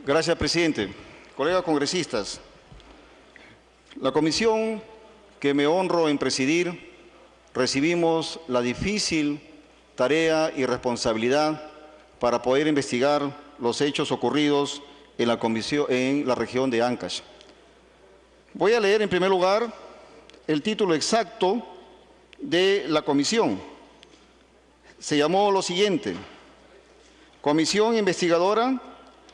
Gracias, presidente. Colegas congresistas, la comisión que me honro en presidir, recibimos la difícil tarea y responsabilidad para poder investigar los hechos ocurridos en la región de Ancash. Voy a leer en primer lugar el título exacto de la comisión. Se llamó lo siguiente: Comisión Investigadora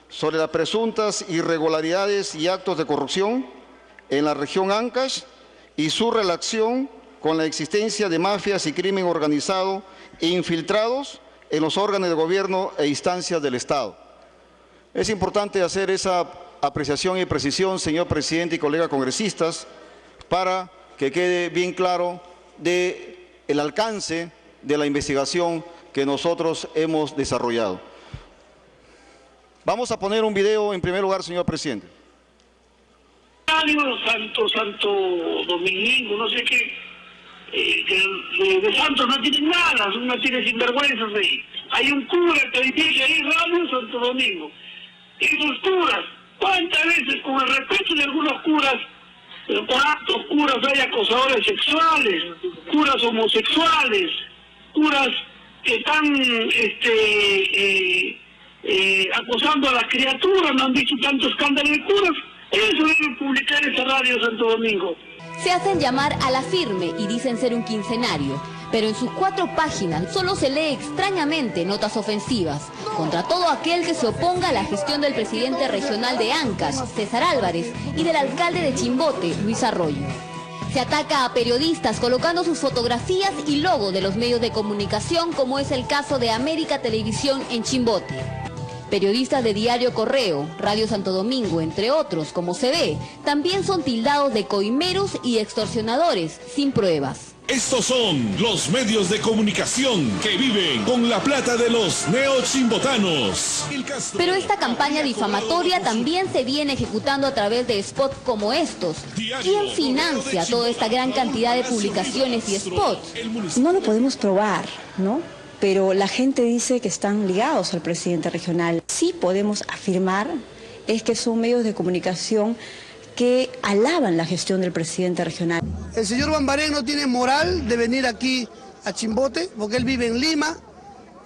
sobre las presuntas irregularidades y actos de corrupción en la región Ancash y su relación con la existencia de mafias y crimen organizado infiltrados en los órganos de gobierno e instancias del Estado. Es importante hacer esa apreciación y precisión, señor presidente y colegas congresistas, para que quede bien claro el alcance de la investigación que nosotros hemos desarrollado. Vamos a poner un video en primer lugar, señor presidente. Santo Domingo, no sé qué, que de santos no tienen nada, no tienen sinvergüenzas ahí. Hay un cura que dice ahí, Radio Santo Domingo. Esos curas, ¿cuántas veces, con el respeto de algunos curas, cuántos curas hay acosadores sexuales, curas homosexuales, curas que están acosando a las criaturas? ¿No han visto tanto escándalo de curas? Eso debe publicar esa Radio Santo Domingo. Se hacen llamar a la firme y dicen ser un quincenario, pero en sus 4 páginas solo se lee extrañamente notas ofensivas contra todo aquel que se oponga a la gestión del presidente regional de Ancash, César Álvarez, y del alcalde de Chimbote, Luis Arroyo. Se ataca a periodistas colocando sus fotografías y logo de los medios de comunicación, como es el caso de América Televisión en Chimbote. Periodistas de Diario Correo, Radio Santo Domingo, entre otros, como se ve, también son tildados de coimeros y extorsionadores sin pruebas. Estos son los medios de comunicación que viven con la plata de los neochimbotanos. Pero esta campaña difamatoria también se viene ejecutando a través de spots como estos. ¿Quién financia toda esta gran cantidad de publicaciones y spots? No lo podemos probar, ¿no? Pero la gente dice que están ligados al presidente regional. Sí podemos afirmar es que son medios de comunicación que alaban la gestión del presidente regional. El señor Bambarén no tiene moral de venir aquí a Chimbote, porque él vive en Lima,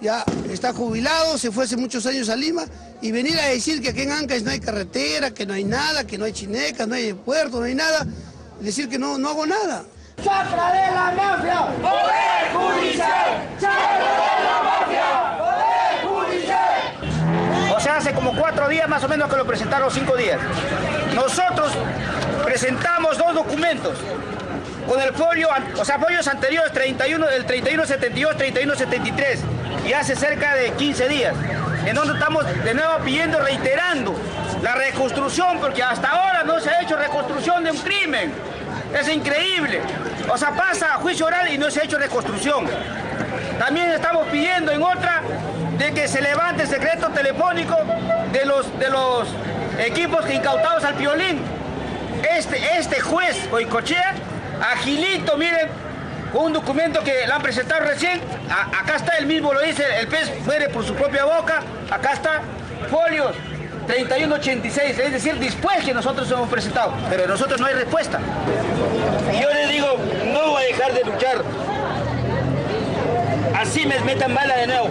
ya está jubilado, se fue hace muchos años a Lima, y venir a decir que aquí en Ancash no hay carretera, que no hay nada, que no hay chinecas, no hay puerto, no hay nada, decir que no hago nada. ¡Chacra de la mafia! ¡Poder judicial! ¡Chacra de la mafia! ¡Poder judicial! O sea, hace como 4 días más o menos que lo presentaron, 5 días. Nosotros presentamos 2 documentos con el folio, o sea, folios anteriores, el 3172, 3173, y hace cerca de 15 días, en donde estamos de nuevo pidiendo, reiterando la reconstrucción, porque hasta ahora no se ha hecho reconstrucción de un crimen. Es increíble. O sea, pasa a juicio oral y no se ha hecho reconstrucción. También estamos pidiendo en otra de que se levante el secreto telefónico de los equipos que incautados al Piolín. Este juez Goicoechea, agilito, miren, con un documento que le han presentado recién, acá está, el mismo lo dice, el pez muere por su propia boca, acá está, folios 3186, es decir, después que nosotros hemos presentado, pero de nosotros no hay respuesta. Yo les digo, no voy a dejar de luchar, así me metan bala de nuevo.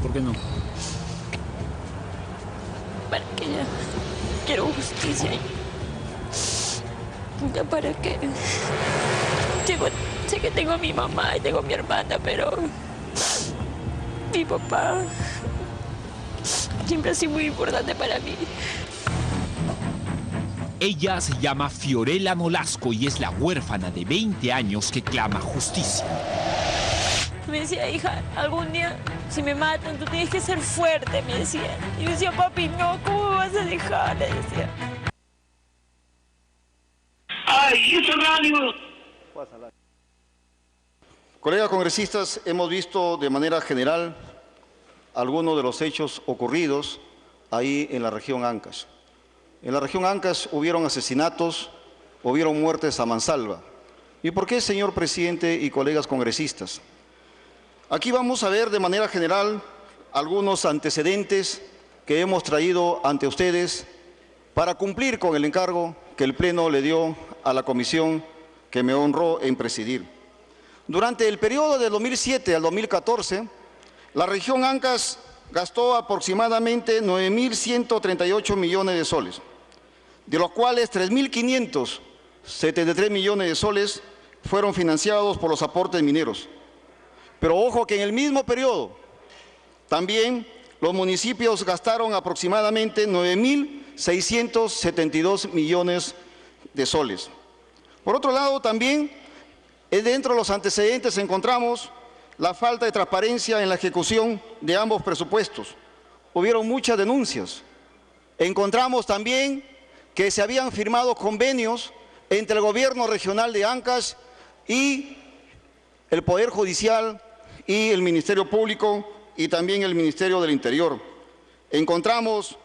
¿Por qué no? Para que ya quiero justicia. Ya para que... Sé que tengo a mi mamá y tengo a mi hermana, pero mi papá siempre ha sido muy importante para mí. Ella se llama Fiorella Nolasco y es la huérfana de 20 años que clama justicia. Me decía, hija, algún día si me matan tú tienes que ser fuerte, me decía. Y yo decía, papi, no, ¿cómo me vas a dejar? Le decía. ¡Ay, esa radio! Colegas congresistas, hemos visto de manera general algunos de los hechos ocurridos ahí en la región Ancash. En la región Ancash hubieron asesinatos, hubieron muertes a mansalva. ¿Y por qué, señor presidente y colegas congresistas? Aquí vamos a ver de manera general algunos antecedentes que hemos traído ante ustedes para cumplir con el encargo que el Pleno le dio a la comisión que me honró en presidir. Durante el periodo de 2007 al 2014, la región Ancash gastó aproximadamente 9.138 millones de soles, de los cuales 3.573 millones de soles fueron financiados por los aportes mineros. Pero ojo que en el mismo periodo también los municipios gastaron aproximadamente 9.672 millones de soles. Por otro lado, también dentro de los antecedentes encontramos la falta de transparencia en la ejecución de ambos presupuestos. Hubieron muchas denuncias. Encontramos también que se habían firmado convenios entre el gobierno regional de Ancash y el Poder Judicial y el Ministerio Público y también el Ministerio del Interior. Encontramos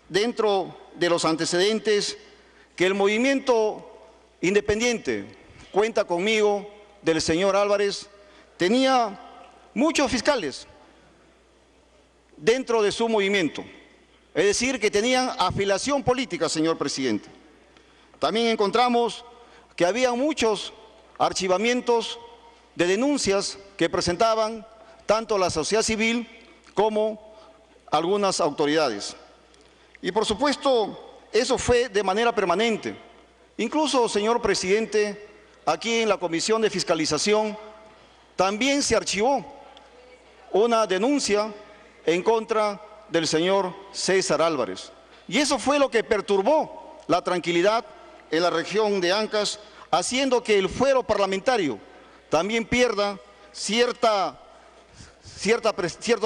dentro de los antecedentes que el movimiento independiente, Cuenta Conmigo, del señor Álvarez, tenía muchos fiscales dentro de su movimiento, es decir, que tenían afiliación política, señor presidente. También encontramos que había muchos archivamientos de denuncias que presentaban tanto la sociedad civil como algunas autoridades. Y por supuesto, eso fue de manera permanente. Incluso, señor presidente, aquí en la Comisión de Fiscalización también se archivó una denuncia en contra del señor César Álvarez. Y eso fue lo que perturbó la tranquilidad en la región de Ancash, haciendo que el fuero parlamentario también pierda cierto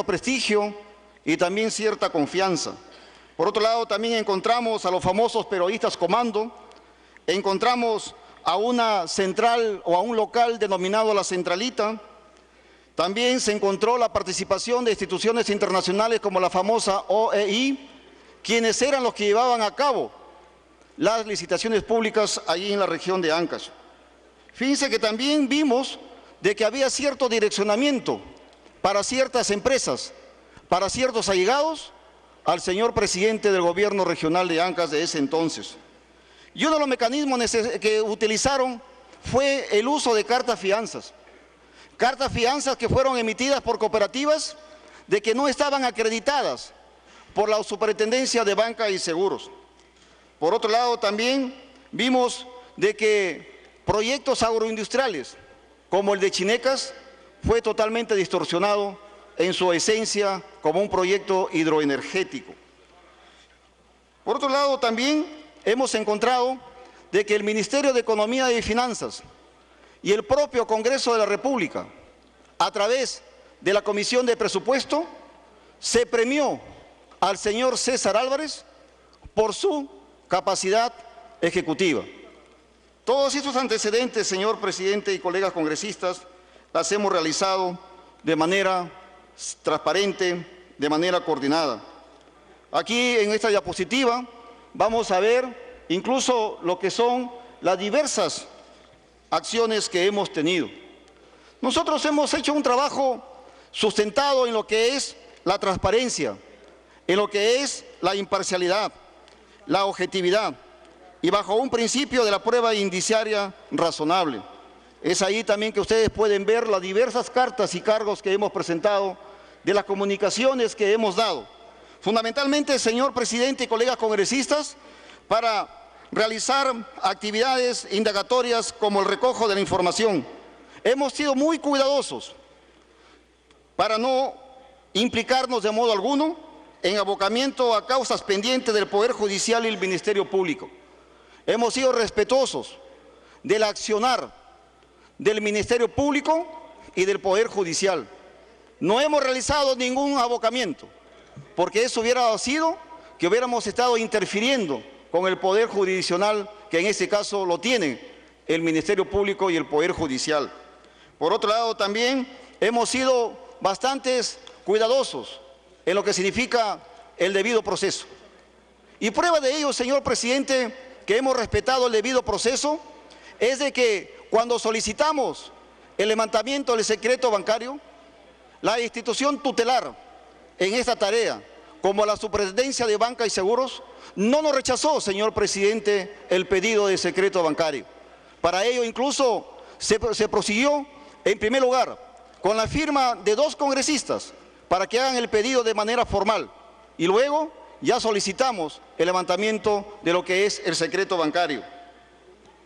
prestigio y también cierta confianza. Por otro lado, también encontramos a los famosos periodistas comando, encontramos a una central o a un local denominado La Centralita. También se encontró la participación de instituciones internacionales como la famosa OEI, quienes eran los que llevaban a cabo las licitaciones públicas allí en la región de Ancash. Fíjense que también vimos de que había cierto direccionamiento para ciertas empresas, para ciertos allegados al señor presidente del gobierno regional de Ancash de ese entonces. Y uno de los mecanismos que utilizaron fue el uso de cartas fianzas que fueron emitidas por cooperativas de que no estaban acreditadas por la Superintendencia de Banca y Seguros. Por otro lado, también vimos de que proyectos agroindustriales como el de Chinecas fue totalmente distorsionado en su esencia como un proyecto hidroenergético. Por otro lado, también hemos encontrado de que el Ministerio de Economía y Finanzas y el propio Congreso de la República, a través de la Comisión de Presupuesto, se premió al señor César Álvarez por su capacidad ejecutiva. Todos estos antecedentes, señor presidente y colegas congresistas, las hemos realizado de manera transparente, de manera coordinada. Aquí en esta diapositiva vamos a ver incluso lo que son las diversas acciones que hemos tenido. Nosotros hemos hecho un trabajo sustentado en lo que es la transparencia, en lo que es la imparcialidad, la objetividad y bajo un principio de la prueba indiciaria razonable. Es ahí también que ustedes pueden ver las diversas cartas y cargos que hemos presentado, de las comunicaciones que hemos dado. Fundamentalmente, señor presidente y colegas congresistas, para realizar actividades indagatorias como el recojo de la información. Hemos sido muy cuidadosos para no implicarnos de modo alguno en abocamiento a causas pendientes del Poder Judicial y el Ministerio Público. Hemos sido respetuosos del accionar del Ministerio Público y del Poder Judicial. No hemos realizado ningún abocamiento, porque eso hubiera sido que hubiéramos estado interfiriendo con el Poder Jurisdiccional, que en este caso lo tienen el Ministerio Público y el Poder Judicial. Por otro lado, también hemos sido bastante cuidadosos en lo que significa el debido proceso. Y prueba de ello, señor presidente, que hemos respetado el debido proceso, es de que cuando solicitamos el levantamiento del secreto bancario, La institución tutelar en esta tarea, como la Superintendencia de Banca y Seguros, no nos rechazó, señor presidente, el pedido de secreto bancario. Para ello incluso se prosiguió, en primer lugar, con la firma de 2 congresistas para que hagan el pedido de manera formal y luego ya solicitamos el levantamiento de lo que es el secreto bancario.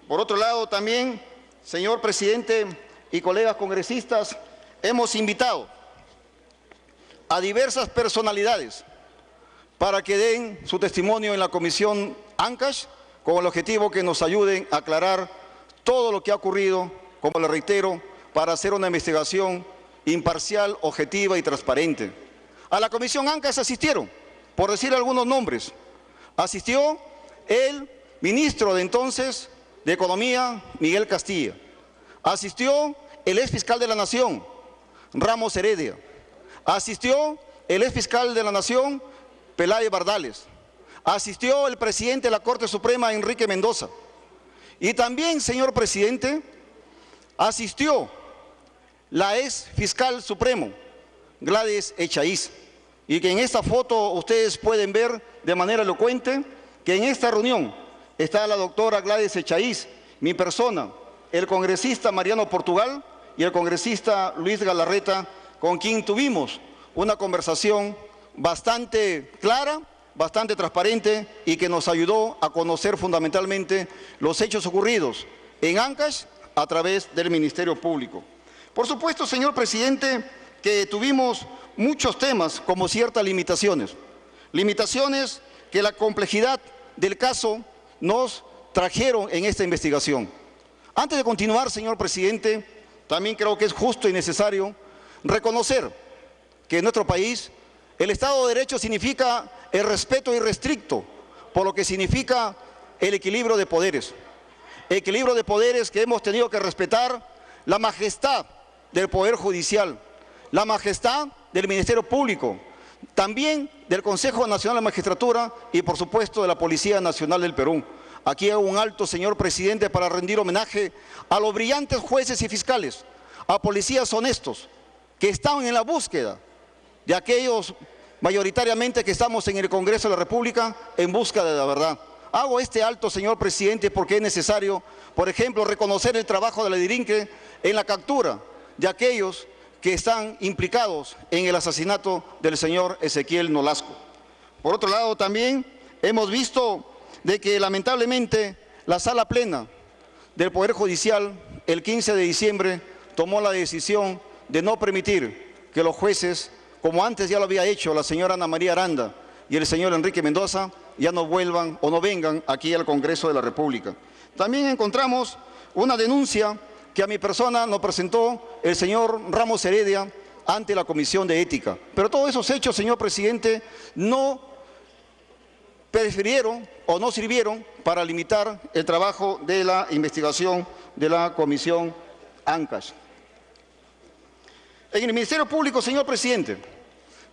Por otro lado, también, señor presidente y colegas congresistas, hemos invitado a diversas personalidades para que den su testimonio en la comisión Ancash, con el objetivo que nos ayuden a aclarar todo lo que ha ocurrido, como le reitero, para hacer una investigación imparcial, objetiva y transparente. A la comisión Ancash asistieron, por decir algunos nombres, asistió el ministro de entonces de Economía, Miguel Castilla, asistió el ex fiscal de la Nación, Ramos Heredia, asistió el ex fiscal de la Nación, Peláez Bardales, asistió el presidente de la Corte Suprema, Enrique Mendoza, y también, señor presidente, asistió la ex fiscal supremo, Gladys Echaíz, y que en esta foto ustedes pueden ver de manera elocuente que en esta reunión está la doctora Gladys Echaíz, mi persona, el congresista Mariano Portugal y el congresista Luis Galarreta, con quien tuvimos una conversación bastante clara, bastante transparente y que nos ayudó a conocer fundamentalmente los hechos ocurridos en Ancash a través del Ministerio Público. Por supuesto, señor presidente, que tuvimos muchos temas como ciertas limitaciones que la complejidad del caso nos trajeron en esta investigación. Antes de continuar, señor presidente, también creo que es justo y necesario reconocer que en nuestro país el Estado de Derecho significa el respeto irrestricto, por lo que significa el equilibrio de poderes. Equilibrio de poderes que hemos tenido que respetar la majestad del Poder Judicial, la majestad del Ministerio Público, también del Consejo Nacional de Magistratura y, por supuesto, de la Policía Nacional del Perú. Aquí hago un alto, señor presidente, para rendir homenaje a los brillantes jueces y fiscales, a policías honestos que están en la búsqueda de aquellos mayoritariamente que estamos en el Congreso de la República en busca de la verdad. Hago este alto, señor presidente, porque es necesario, por ejemplo, reconocer el trabajo de la DIRINCRE en la captura de aquellos que están implicados en el asesinato del señor Ezequiel Nolasco. Por otro lado, también hemos visto de que lamentablemente la Sala Plena del Poder Judicial el 15 de diciembre tomó la decisión de no permitir que los jueces, como antes ya lo había hecho la señora Ana María Aranda y el señor Enrique Mendoza, ya no vuelvan o no vengan aquí al Congreso de la República. También encontramos una denuncia que a mi persona nos presentó el señor Ramos Heredia ante la Comisión de Ética. Pero todos esos hechos, señor presidente, no prefirieron o no sirvieron para limitar el trabajo de la investigación de la Comisión Ancash. En el Ministerio Público, señor presidente,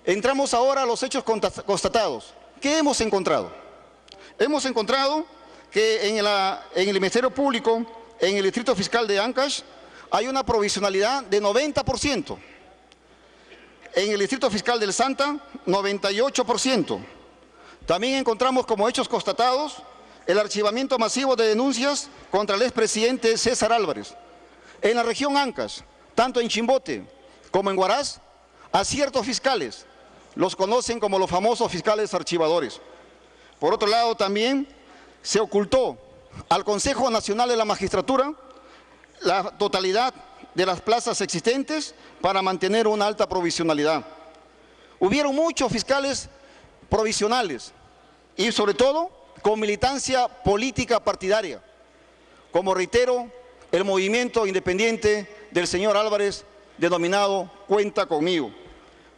entramos ahora a los hechos constatados. ¿Qué hemos encontrado? Hemos encontrado que en el Ministerio Público, en el Distrito Fiscal de Ancash, hay una provisionalidad de 90%. En el Distrito Fiscal del Santa, 98%. También encontramos como hechos constatados el archivamiento masivo de denuncias contra el expresidente César Álvarez. En la región Ancash, tanto en Chimbote como en Huaraz, a ciertos fiscales, los conocen como los famosos fiscales archivadores. Por otro lado, también se ocultó al Consejo Nacional de la Magistratura la totalidad de las plazas existentes para mantener una alta provisionalidad. Hubieron muchos fiscales provisionales y sobre todo con militancia política partidaria, como reitero, el movimiento independiente del señor Álvarez denominado Cuenta Conmigo.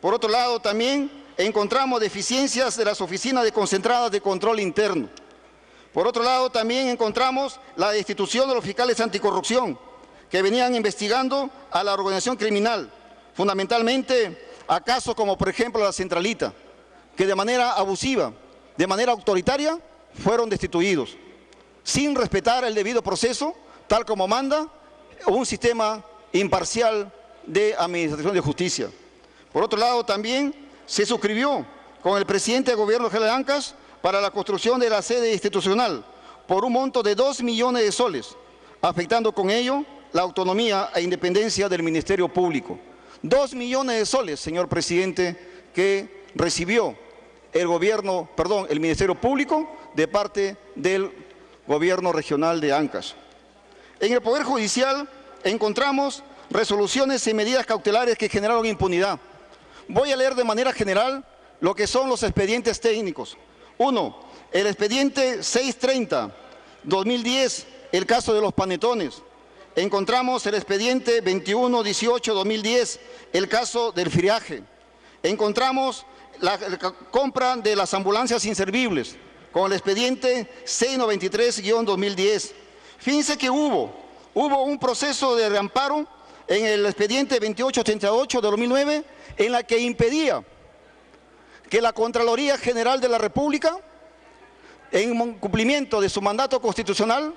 Por otro lado, también encontramos deficiencias de las oficinas concentradas de control interno. Por otro lado, también encontramos la destitución de los fiscales anticorrupción que venían investigando a la organización criminal, fundamentalmente a casos como por ejemplo la Centralita, que de manera abusiva, de manera autoritaria, fueron destituidos, sin respetar el debido proceso, tal como manda un sistema imparcial de administración de justicia. Por otro lado, también se suscribió con el presidente del Gobierno Regional de Ancash para la construcción de la sede institucional por un monto de 2 millones de soles, afectando con ello la autonomía e independencia del Ministerio Público. 2 millones de soles, señor presidente, que recibió el Ministerio Público de parte del Gobierno Regional de Ancash. En el Poder Judicial encontramos resoluciones y medidas cautelares que generaron impunidad. Voy a leer de manera general lo que son los expedientes técnicos. 1. El expediente 630-2010, el caso de los panetones. Encontramos el expediente 2118-2010, el caso del friaje. Encontramos la compra de las ambulancias inservibles, con el expediente 693-2010. Fíjense que hubo un proceso de reamparo en el expediente 2888 de 2009, en la que impedía que la Contraloría General de la República, en cumplimiento de su mandato constitucional,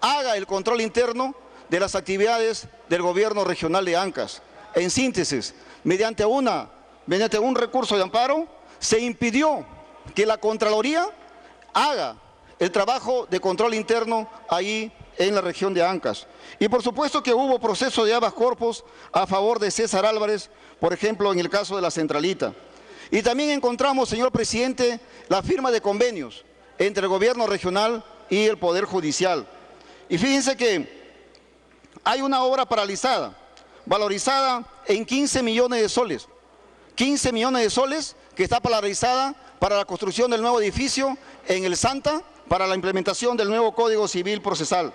haga el control interno de las actividades del Gobierno Regional de Ancash. En síntesis, mediante un recurso de amparo, se impidió que la Contraloría haga el trabajo de control interno ahí en la región de Ancash. Y por supuesto que hubo proceso de habeas corpus a favor de César Álvarez, por ejemplo, en el caso de la Centralita. Y también encontramos, señor presidente, la firma de convenios entre el Gobierno Regional y el Poder Judicial. Y fíjense que hay una obra paralizada, valorizada en 15 millones de soles. 15 millones de soles que está paralizada para la construcción del nuevo edificio en el Santa, para la implementación del nuevo Código Civil Procesal.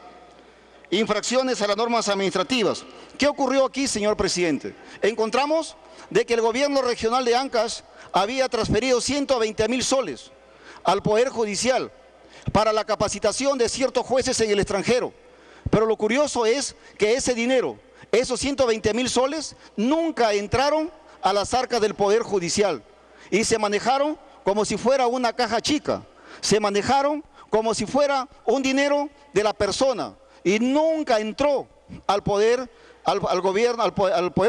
Infracciones a las normas administrativas. ¿Qué ocurrió aquí, señor presidente? Encontramos de que el Gobierno Regional de Ancash había transferido 120.000 soles al Poder Judicial para la capacitación de ciertos jueces en el extranjero. Pero lo curioso es que ese dinero, esos 120.000 soles, nunca entraron a las arcas del Poder Judicial y se manejaron como si fuera una caja chica, se manejaron como si fuera un dinero de la persona y nunca entró al Poder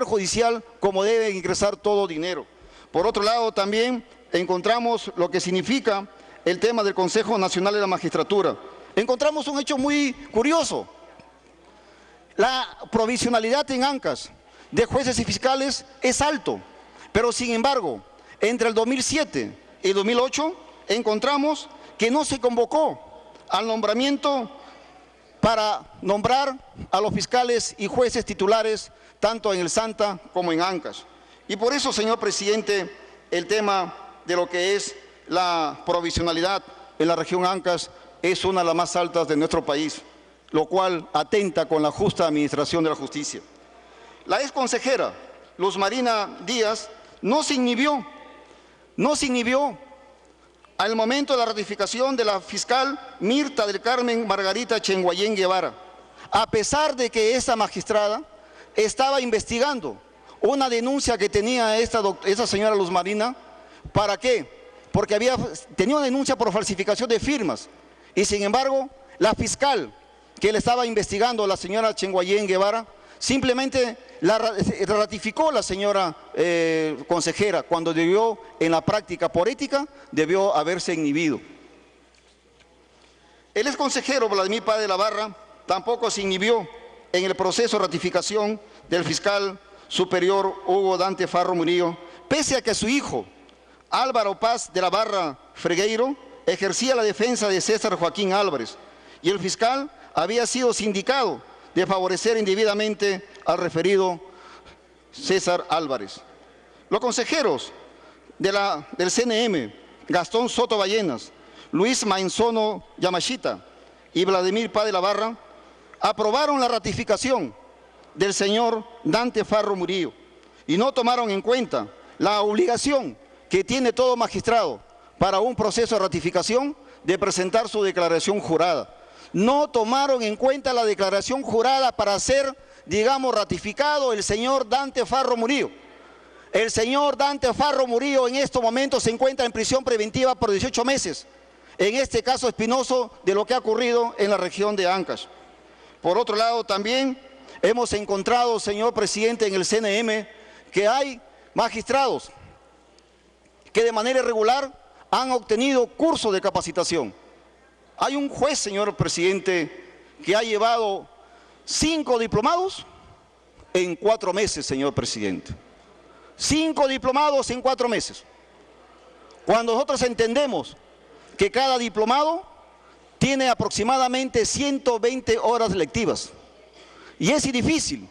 Judicial como debe ingresar todo dinero. Por otro lado, también encontramos lo que significa el tema del Consejo Nacional de la Magistratura. Encontramos un hecho muy curioso. La provisionalidad en Ancash de jueces y fiscales es alto, pero sin embargo, entre el 2007 y el 2008 encontramos que no se convocó al nombramiento para nombrar a los fiscales y jueces titulares tanto en el Santa como en Ancash. Y por eso, señor presidente, el tema de lo que es la provisionalidad en la región Ancash es una de las más altas de nuestro país, lo cual atenta con la justa administración de la justicia. La ex consejera Luz Marina Díaz no se inhibió al momento de la ratificación de la fiscal Mirta del Carmen Margarita Chenguayén Guevara, a pesar de que esa magistrada estaba investigando una denuncia que tenía esta señora Luz Marina. ¿Para qué? Porque tenía una denuncia por falsificación de firmas y sin embargo la fiscal que le estaba investigando, la señora Chenguayén Guevara, simplemente la ratificó la señora consejera, cuando debió, en la práctica por ética, debió haberse inhibido. El ex consejero Vladimir Páez de la Barra tampoco se inhibió en el proceso de ratificación del fiscal superior Hugo Dante Farro Murillo, pese a que su hijo, Álvaro Paz de la Barra Fregueiro, ejercía la defensa de César Joaquín Álvarez, y el fiscal había sido sindicado de favorecer indebidamente al referido César Álvarez. Los consejeros del CNM, Gastón Soto Ballenas, Luis Mainzono Yamashita y Vladimir Páez de la Barra, aprobaron la ratificación del señor Dante Farro Murillo y no tomaron en cuenta la obligación que tiene todo magistrado para un proceso de ratificación de presentar su declaración jurada. No tomaron en cuenta la declaración jurada para ser, digamos, ratificado el señor Dante Farro Murillo. El señor Dante Farro Murillo en estos momentos se encuentra en prisión preventiva por 18 meses, en este caso espinoso de lo que ha ocurrido en la región de Ancash. Por otro lado, también hemos encontrado, señor presidente, en el CNM que hay magistrados que de manera irregular han obtenido cursos de capacitación. Hay un juez, señor presidente, que ha llevado 5 diplomados en 4 meses, señor presidente. 5 diplomados en 4 meses. Cuando nosotros entendemos que cada diplomado tiene aproximadamente 120 horas lectivas. Y es difícil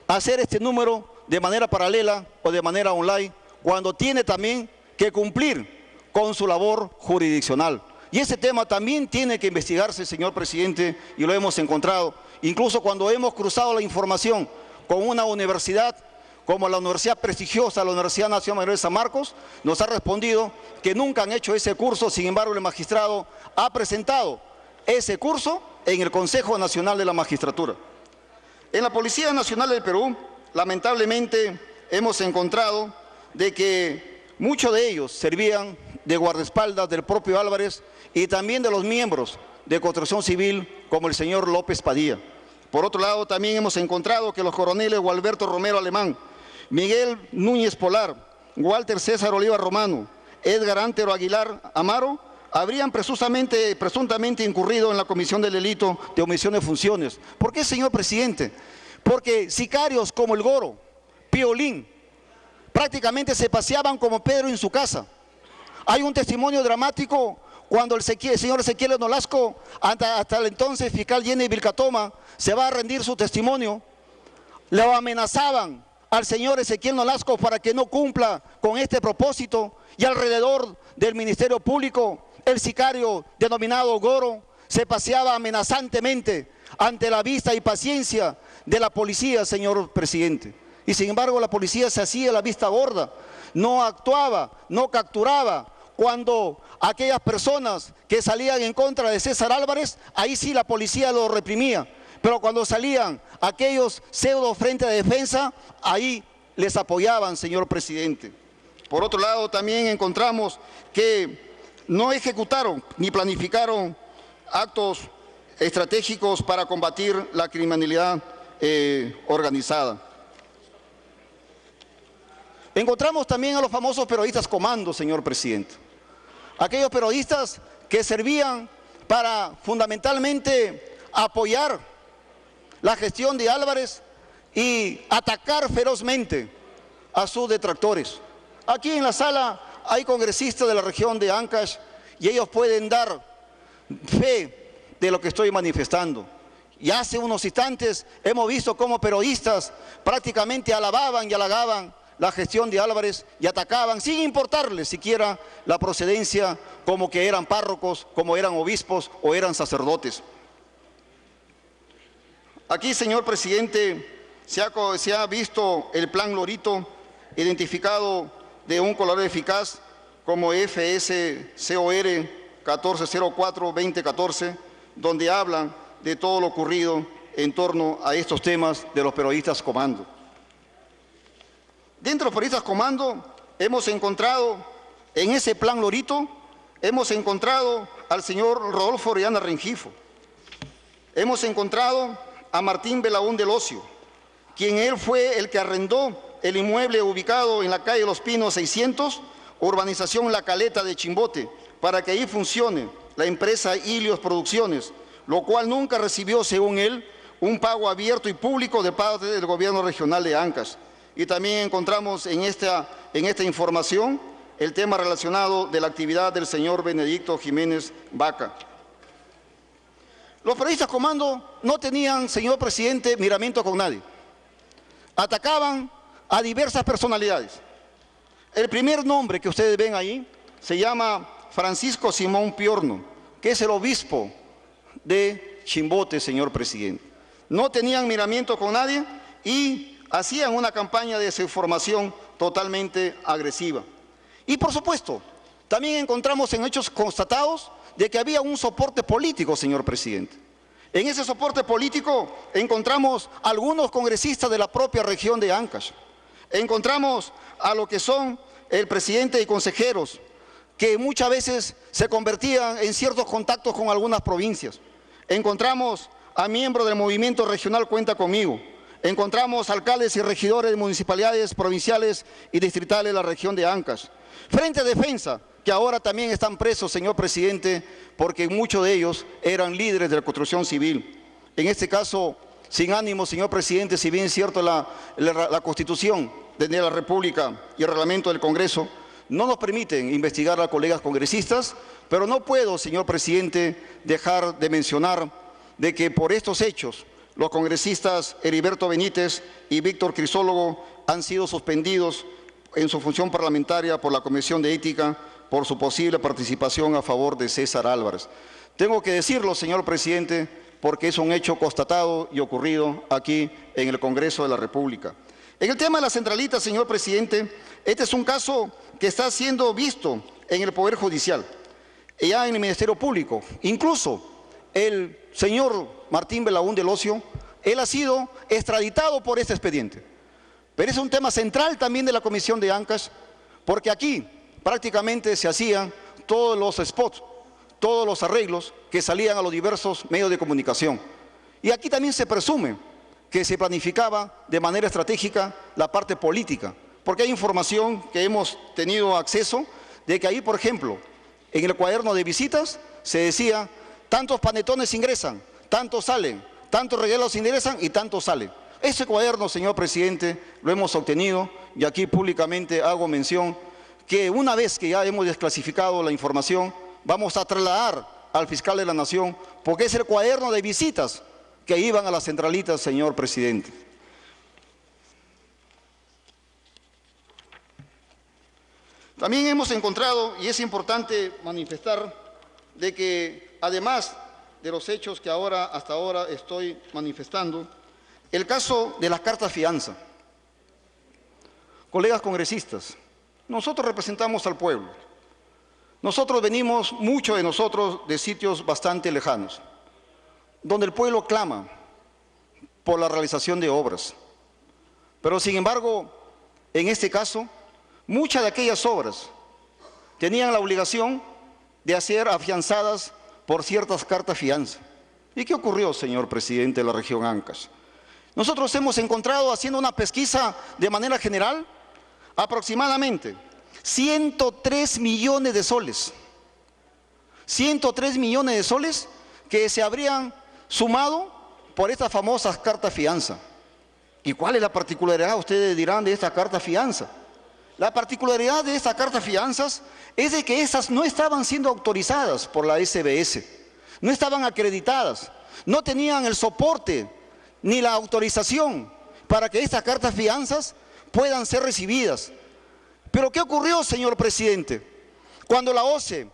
hacer este número de manera paralela o de manera online cuando tiene también que cumplir con su labor jurisdiccional. Y ese tema también tiene que investigarse, señor presidente, y lo hemos encontrado. Incluso cuando hemos cruzado la información con una universidad como la universidad prestigiosa, la Universidad Nacional Mayor de San Marcos, nos ha respondido que nunca han hecho ese curso. Sin embargo, el magistrado ha presentado ese curso en el Consejo Nacional de la Magistratura. En la Policía Nacional del Perú, lamentablemente, hemos encontrado de que muchos de ellos servían de guardaespaldas del propio Álvarez y también de los miembros de Construcción Civil, como el señor López Padilla. Por otro lado, también hemos encontrado que los coroneles Gualberto Romero Alemán, Miguel Núñez Polar, Walter César Oliva Romano, Edgar Antero Aguilar Amaro, habrían presuntamente incurrido en la comisión del delito de omisión de funciones. ¿Por qué, señor presidente? Porque sicarios como el Goro, Piolín, prácticamente se paseaban como Pedro en su casa. Hay un testimonio dramático cuando el señor Ezequiel Nolasco, hasta el entonces fiscal Jenny Vilcatoma, se va a rendir su testimonio. Le amenazaban al señor Ezequiel Nolasco para que no cumpla con este propósito, y alrededor del Ministerio Público el sicario denominado Goro se paseaba amenazantemente ante la vista y paciencia de la policía, señor presidente. Y sin embargo la policía se hacía la vista gorda, no actuaba, no capturaba. Cuando aquellas personas que salían en contra de César Álvarez, ahí sí la policía lo reprimía. Pero cuando salían aquellos pseudo frente de defensa, ahí les apoyaban, señor presidente. Por otro lado, también encontramos que no ejecutaron ni planificaron actos estratégicos para combatir la criminalidad organizada. Encontramos también a los famosos periodistas comandos, señor presidente. Aquellos periodistas que servían para fundamentalmente apoyar la gestión de Álvarez y atacar ferozmente a sus detractores. Aquí en la sala hay congresistas de la región de Ancash y ellos pueden dar fe de lo que estoy manifestando. Y hace unos instantes hemos visto cómo periodistas prácticamente alababan y halagaban la gestión de Álvarez y atacaban sin importarles siquiera la procedencia, como que eran párrocos, como eran obispos o eran sacerdotes. Aquí, señor presidente, se ha visto el plan Lorito, identificado de un colaborador eficaz como FSCOR 1404-2014, donde hablan de todo lo ocurrido en torno a estos temas de los periodistas comando. Dentro de los periodistas comando hemos encontrado, en ese plan Lorito, hemos encontrado al señor Rodolfo Orellana Rengifo, hemos encontrado a Martín Belaún del Ocio, quien él fue el que arrendó el inmueble ubicado en la calle Los Pinos 600, urbanización La Caleta de Chimbote, para que ahí funcione la empresa Ilios Producciones, lo cual nunca recibió, según él, un pago abierto y público de parte del gobierno regional de Ancash. Y también encontramos en esta información el tema relacionado de la actividad del señor Benedicto Jiménez Vaca. Los periodistas comando no tenían, señor presidente, miramiento con nadie. Atacaban a diversas personalidades. El primer nombre que ustedes ven ahí se llama Francisco Simón Piorno, que es el obispo de Chimbote, señor presidente. No tenían miramiento con nadie y hacían una campaña de desinformación totalmente agresiva. Y por supuesto, también encontramos en hechos constatados de que había un soporte político, señor presidente. En ese soporte político encontramos algunos congresistas de la propia región de Ancash. Encontramos a lo que son el presidente y consejeros, que muchas veces se convertían en ciertos contactos con algunas provincias. Encontramos a miembros del movimiento regional Cuenta Conmigo. encontramos alcaldes y regidores de municipalidades provinciales y distritales de la región de Ancash. Frente Defensa, que ahora también están presos, señor presidente, porque muchos de ellos eran líderes de la construcción civil. En este caso, sin ánimo, señor presidente, si bien es cierto la Constitución de la República y el reglamento del Congreso no nos permiten investigar a colegas congresistas, pero no puedo, señor presidente, dejar de mencionar de que por estos hechos los congresistas Heriberto Benítez y Víctor Crisólogo han sido suspendidos en su función parlamentaria por la Comisión de Ética por su posible participación a favor de César Álvarez. Tengo que decirlo, señor presidente, porque es un hecho constatado y ocurrido aquí en el Congreso de la República. En el tema de la centralita, señor presidente, este es un caso que está siendo visto en el Poder Judicial, ya en el Ministerio Público. Incluso el señor Martín Belaúnde Locio, él ha sido extraditado por este expediente. Pero es un tema central también de la Comisión de Ancash, porque aquí prácticamente se hacían todos los spots, todos los arreglos que salían a los diversos medios de comunicación. Y aquí también se presume que se planificaba de manera estratégica la parte política, porque hay información que hemos tenido acceso de que ahí, por ejemplo, en el cuaderno de visitas se decía: tantos panetones ingresan, tantos salen, tantos regalos ingresan y tantos salen. Ese cuaderno, señor presidente, lo hemos obtenido y aquí públicamente hago mención que una vez que ya hemos desclasificado la información, vamos a trasladar al fiscal de la Nación, porque es el cuaderno de visitas que iban a las centralitas, señor presidente. También hemos encontrado, y es importante manifestar, de que además de los hechos que hasta ahora estoy manifestando, el caso de las cartas fianza. Colegas congresistas, nosotros representamos al pueblo. Nosotros venimos, muchos de nosotros, de sitios bastante lejanos, donde el pueblo clama por la realización de obras. Pero sin embargo, en este caso, muchas de aquellas obras tenían la obligación de ser afianzadas por ciertas cartas fianza. ¿Y qué ocurrió, señor presidente de la región Ancash? Nosotros hemos encontrado, haciendo una pesquisa de manera general, aproximadamente 103 millones de soles. 103 millones de soles que se habrían sumado por estas famosas cartas fianza. ¿Y cuál es la particularidad, ustedes dirán, de esta carta fianza? La particularidad de estas cartas fianzas es de que estas no estaban siendo autorizadas por la SBS, no estaban acreditadas, no tenían el soporte ni la autorización para que estas cartas fianzas puedan ser recibidas. Pero ¿qué ocurrió, señor presidente? Cuando la OCE,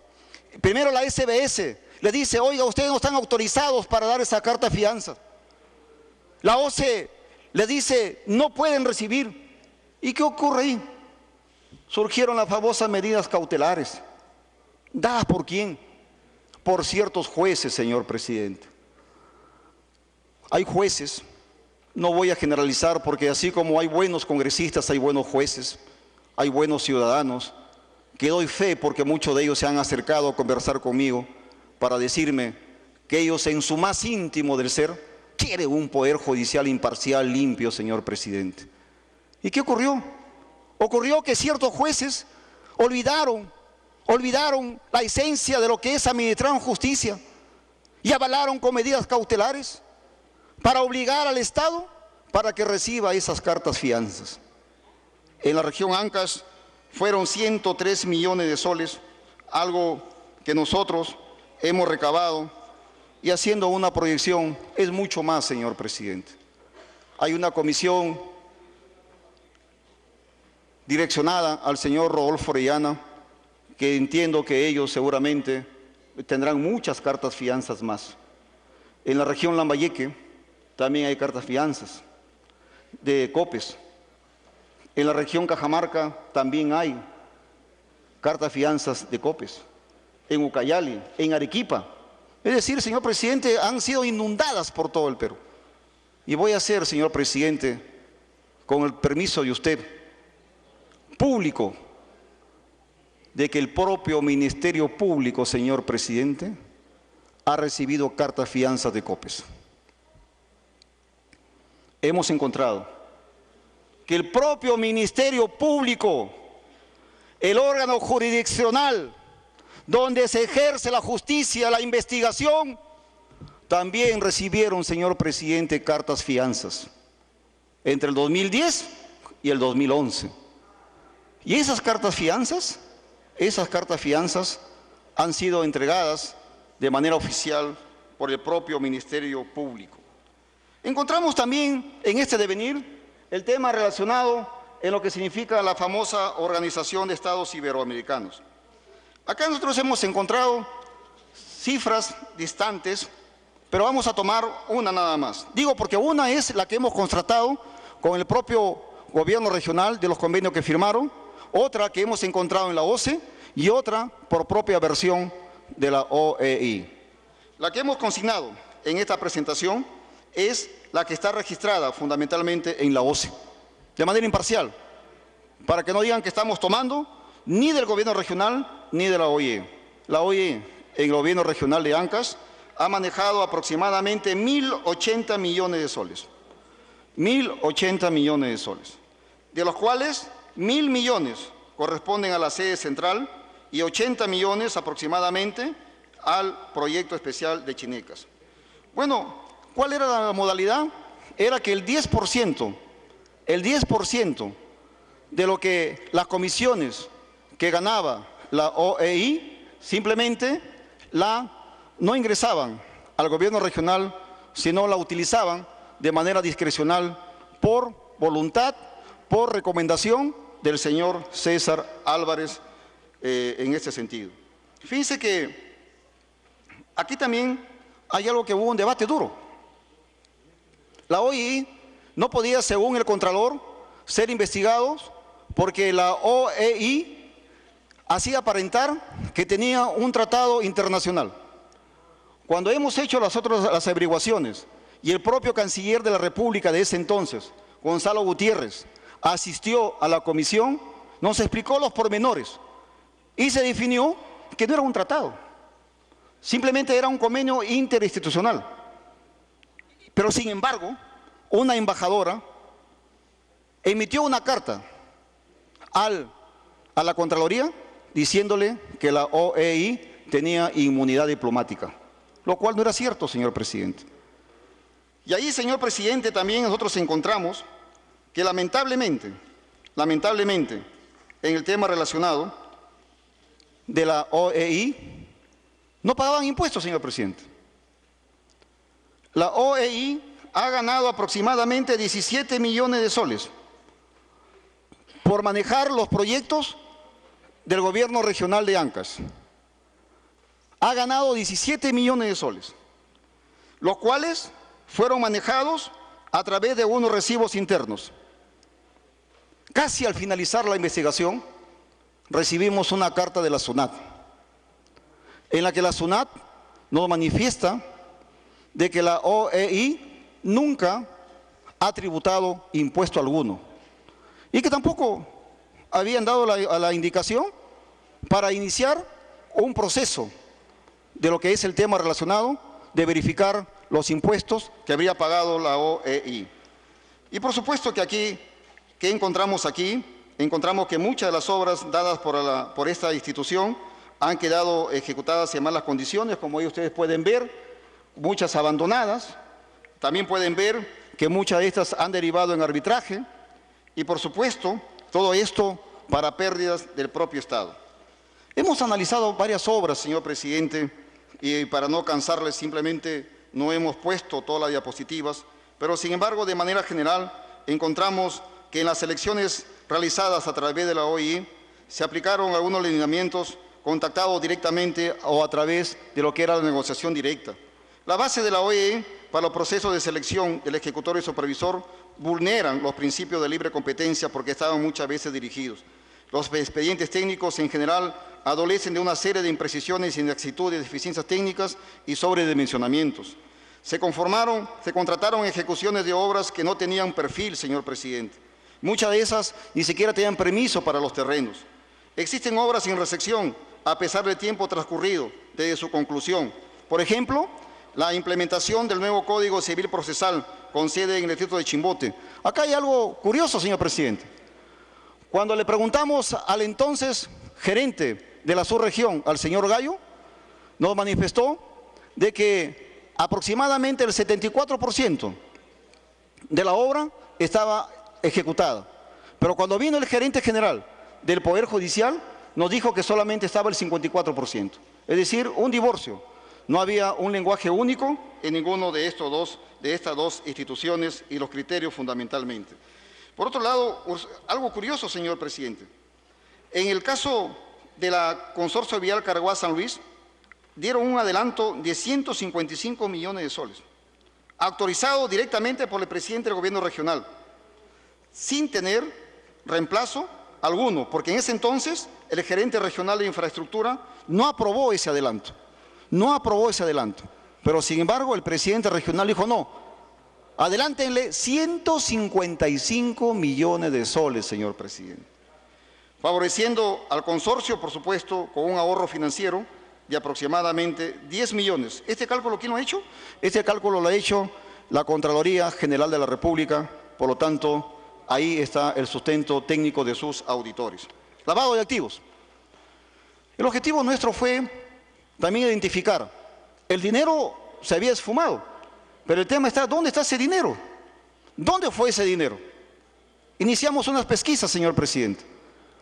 primero la SBS, le dice: oiga, ustedes no están autorizados para dar esa carta fianza. La OCE le dice: no pueden recibir. ¿Y qué ocurre ahí? Surgieron las famosas medidas cautelares. ¿Dadas por quién? Por ciertos jueces, señor presidente. Hay jueces, no voy a generalizar, porque así como hay buenos congresistas, hay buenos jueces, hay buenos ciudadanos, que doy fe porque muchos de ellos se han acercado a conversar conmigo para decirme que ellos en su más íntimo del ser quieren un poder judicial imparcial, limpio, señor presidente. ¿Y qué ocurrió? Ocurrió que ciertos jueces olvidaron la esencia de lo que es administrar justicia y avalaron con medidas cautelares para obligar al Estado para que reciba esas cartas fianzas. En la región Ancash fueron 103 millones de soles, algo que nosotros hemos recabado, y haciendo una proyección es mucho más, señor presidente. Hay una comisión direccionada al señor Rodolfo Orellana, que entiendo que ellos seguramente tendrán muchas cartas fianzas más. En la región Lambayeque también hay cartas fianzas de COPES. En la región Cajamarca también hay cartas fianzas de COPES. En Ucayali, en Arequipa. Es decir, señor presidente, han sido inundadas por todo el Perú. Y voy a hacer, señor presidente, con el permiso de usted, público, de que el propio Ministerio Público, señor presidente, ha recibido cartas fianzas de COPES. hemos encontrado que el propio Ministerio Público, el órgano jurisdiccional donde se ejerce la justicia, la investigación, también recibieron, señor presidente, cartas fianzas entre el 2010 y el 2011. Y esas cartas fianzas han sido entregadas de manera oficial por el propio Ministerio Público. Encontramos también en este devenir el tema relacionado en lo que significa la famosa Organización de Estados Iberoamericanos. Acá nosotros hemos encontrado cifras distantes, pero vamos a tomar una nada más. Digo porque una es la que hemos constatado con el propio gobierno regional de los convenios que firmaron, otra que hemos encontrado en la OCE y otra por propia versión de la OEI. La que hemos consignado en esta presentación es la que está registrada fundamentalmente en la OCE, de manera imparcial, para que no digan que estamos tomando ni del gobierno regional ni de la OIE. La OIE, en el gobierno regional de Ancash, ha manejado aproximadamente 1.080 millones de soles. 1.080 millones de soles, de los cuales 1.000 millones corresponden a la sede central y 80 millones aproximadamente al proyecto especial de Chinecas. Bueno, ¿cuál era la modalidad? Era que el 10% de lo que las comisiones que ganaba la OEI simplemente no ingresaban al gobierno regional, sino la utilizaban de manera discrecional por voluntad, por recomendación del señor César Álvarez en este sentido. Fíjense que aquí también hay algo que hubo un debate duro. La OEI no podía, según el Contralor, ser investigados porque la OEI hacía aparentar que tenía un tratado internacional. Cuando hemos hecho las averiguaciones y el propio canciller de la República de ese entonces, Gonzalo Gutiérrez, asistió a la comisión, nos explicó los pormenores y se definió que no era un tratado, simplemente era un convenio interinstitucional. Pero sin embargo, una embajadora emitió una carta a la Contraloría diciéndole que la OEI tenía inmunidad diplomática, lo cual no era cierto, señor presidente. Y ahí, señor presidente, también nosotros encontramos que lamentablemente, en el tema relacionado de la OEI, no pagaban impuestos, señor presidente. La OEI ha ganado aproximadamente 17 millones de soles por manejar los proyectos del gobierno regional de Ancash. Ha ganado 17 millones de soles, los cuales fueron manejados a través de unos recibos internos. Casi al finalizar la investigación, recibimos una carta de la SUNAT, en la que la SUNAT nos manifiesta de que la OEI nunca ha tributado impuesto alguno y que tampoco habían dado la indicación para iniciar un proceso de lo que es el tema relacionado de verificar los impuestos que habría pagado la OEI. Y por supuesto que aquí, ¿qué encontramos aquí? Encontramos que muchas de las obras dadas por esta institución han quedado ejecutadas en malas condiciones, como ahí ustedes pueden ver, muchas abandonadas. También pueden ver que muchas de estas han derivado en arbitraje y, por supuesto, todo esto para pérdidas del propio Estado. Hemos analizado varias obras, señor presidente, y para no cansarles simplemente no hemos puesto todas las diapositivas, pero sin embargo, de manera general, encontramos que en las elecciones realizadas a través de la OEI se aplicaron algunos lineamientos contactados directamente o a través de lo que era la negociación directa. La base de la OEI para los procesos de selección del ejecutor y supervisor vulneran los principios de libre competencia porque estaban muchas veces dirigidos. Los expedientes técnicos en general adolecen de una serie de imprecisiones, inexactitudes, deficiencias técnicas y sobredimensionamientos. Se contrataron ejecuciones de obras que no tenían perfil, señor presidente. Muchas de esas ni siquiera tenían permiso para los terrenos. Existen obras sin recepción a pesar del tiempo transcurrido desde su conclusión. Por ejemplo, la implementación del nuevo Código Civil Procesal con sede en el distrito de Chimbote. Acá hay algo curioso, señor presidente. Cuando le preguntamos al entonces gerente de la subregión, al señor Gallo, nos manifestó de que aproximadamente el 74% de la obra estaba ejecutada. Pero cuando vino el gerente general del Poder Judicial, nos dijo que solamente estaba el 54%. Es decir, un divorcio. No había un lenguaje único en ninguno de estas dos instituciones y los criterios fundamentalmente. Por otro lado, algo curioso, señor presidente. En el caso de la Consorcio Vial Caraguá-San Luis, dieron un adelanto de 155 millones de soles, autorizado directamente por el presidente del gobierno regional, sin tener reemplazo alguno, porque en ese entonces el gerente regional de infraestructura no aprobó ese adelanto. No aprobó ese adelanto. Pero sin embargo el presidente regional dijo no, adelántenle 155 millones de soles, señor presidente. Favoreciendo al consorcio, por supuesto, con un ahorro financiero de aproximadamente 10 millones. ¿Este cálculo quién lo ha hecho? Este cálculo lo ha hecho la Contraloría General de la República, por lo tanto, ahí está el sustento técnico de sus auditores. Lavado de activos. El objetivo nuestro fue también identificar. El dinero se había esfumado, pero el tema está, ¿dónde está ese dinero? ¿Dónde fue ese dinero? Iniciamos unas pesquisas, señor presidente,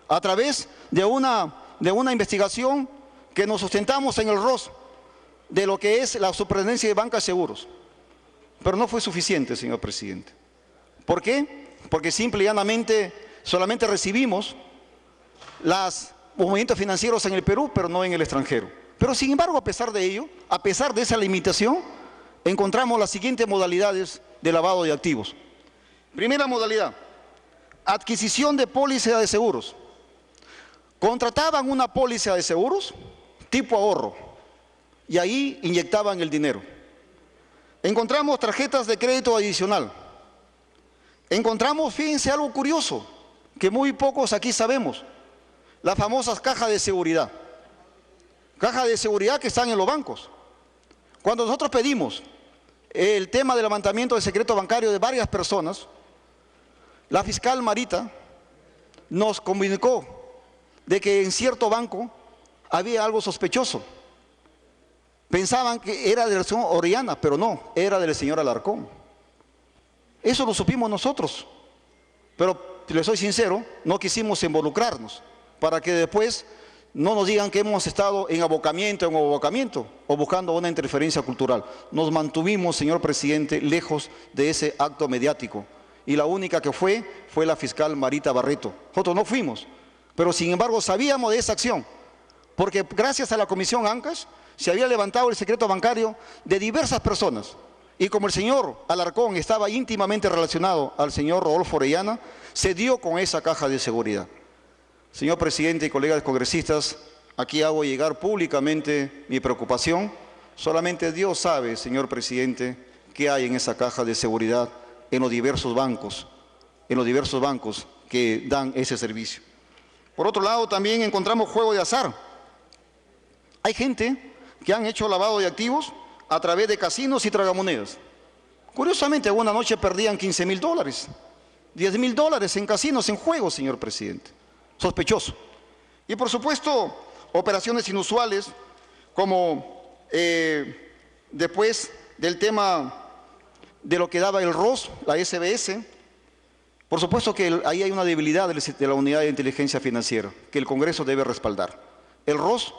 a través de una investigación que nos sustentamos en el ROS de lo que es la Superintendencia de Bancas y Seguros. Pero no fue suficiente, señor presidente. ¿Por qué? Porque simple y llanamente solamente recibimos los movimientos financieros en el Perú, pero no en el extranjero. Pero sin embargo, a pesar de ello, a pesar de esa limitación, encontramos las siguientes modalidades de lavado de activos. Primera modalidad, adquisición de póliza de seguros. Contrataban una póliza de seguros tipo ahorro y ahí inyectaban el dinero. Encontramos tarjetas de crédito adicional. Encontramos, fíjense, algo curioso, que muy pocos aquí sabemos, las famosas cajas de seguridad. Cajas de seguridad que están en los bancos. Cuando nosotros pedimos el tema del levantamiento de secreto bancario de varias personas, la fiscal Marita nos comunicó de que en cierto banco había algo sospechoso. Pensaban que era del señor Orellana, pero no, era del señor Alarcón. Eso lo supimos nosotros, pero les soy sincero, no quisimos involucrarnos para que después no nos digan que hemos estado en abocamiento o buscando una interferencia cultural. Nos mantuvimos, señor presidente, lejos de ese acto mediático. Y la única que fue la fiscal Marita Barreto. Nosotros no fuimos, pero sin embargo sabíamos de esa acción, porque gracias a la Comisión Ancash se había levantado el secreto bancario de diversas personas. Y como el señor Alarcón estaba íntimamente relacionado al señor Rodolfo Orellana, se dio con esa caja de seguridad. Señor presidente y colegas congresistas, aquí hago llegar públicamente mi preocupación. Solamente Dios sabe, señor presidente, qué hay en esa caja de seguridad en los diversos bancos que dan ese servicio. Por otro lado, también encontramos juego de azar. Hay gente que han hecho lavado de activos a través de casinos y tragamonedas. Curiosamente, una noche perdían $15.000, $10.000 en casinos, en juegos, señor presidente. Sospechoso. Y por supuesto, operaciones inusuales, como después del tema de lo que daba el ROS, la SBS, por supuesto que ahí hay una debilidad de la unidad de inteligencia financiera, que el Congreso debe respaldar. El ROS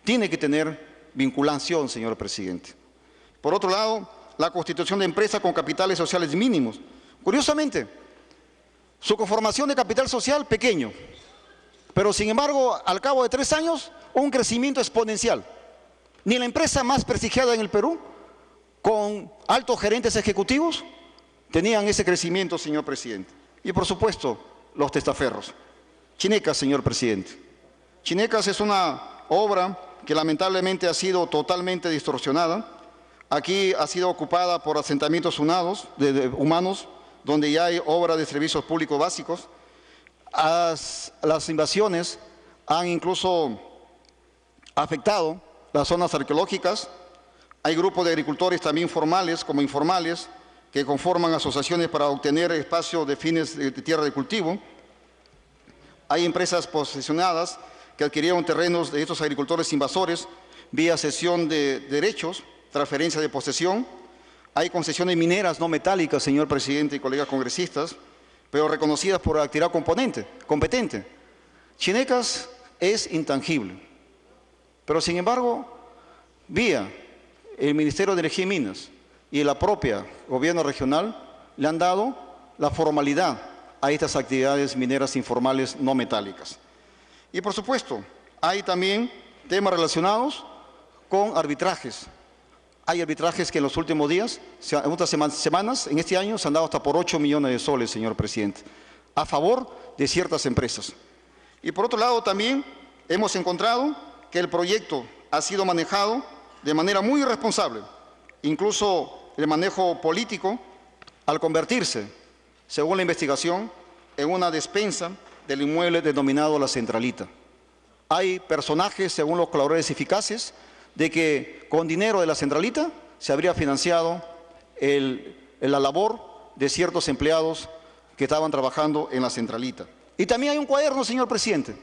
tiene que tener vinculación, señor presidente. Por otro lado, la constitución de empresas con capitales sociales mínimos. Curiosamente, su conformación de capital social pequeño, pero sin embargo, al cabo de 3 años, un crecimiento exponencial. Ni la empresa más prestigiada en el Perú, con altos gerentes ejecutivos, tenían ese crecimiento, señor presidente. Y por supuesto, los testaferros. Chinecas, señor presidente. Chinecas es una obra que lamentablemente ha sido totalmente distorsionada. Aquí ha sido ocupada por asentamientos humanos, donde ya hay obra de servicios públicos básicos. Las invasiones han incluso afectado las zonas arqueológicas. Hay grupos de agricultores también formales como informales que conforman asociaciones para obtener espacio de fines de tierra de cultivo. Hay empresas posesionadas que adquirieron terrenos de estos agricultores invasores vía cesión de derechos, transferencia de posesión. Hay concesiones mineras no metálicas, señor presidente y colegas congresistas, pero reconocidas por la actividad competente. Chinecas es intangible, pero sin embargo, vía el Ministerio de Energía y Minas y la propia gobierno regional le han dado la formalidad a estas actividades mineras informales no metálicas. Y por supuesto, hay también temas relacionados con arbitrajes. Hay arbitrajes que en los últimos días, en otras semanas, en este año, se han dado hasta por 8 millones de soles, señor presidente, a favor de ciertas empresas. Y por otro lado también hemos encontrado que el proyecto ha sido manejado de manera muy irresponsable, incluso el manejo político, al convertirse, según la investigación, en una despensa del inmueble denominado La Centralita. Hay personajes, según los colaboradores eficaces, de que con dinero de La Centralita se habría financiado la labor de ciertos empleados que estaban trabajando en La Centralita. Y también hay un cuaderno, señor presidente.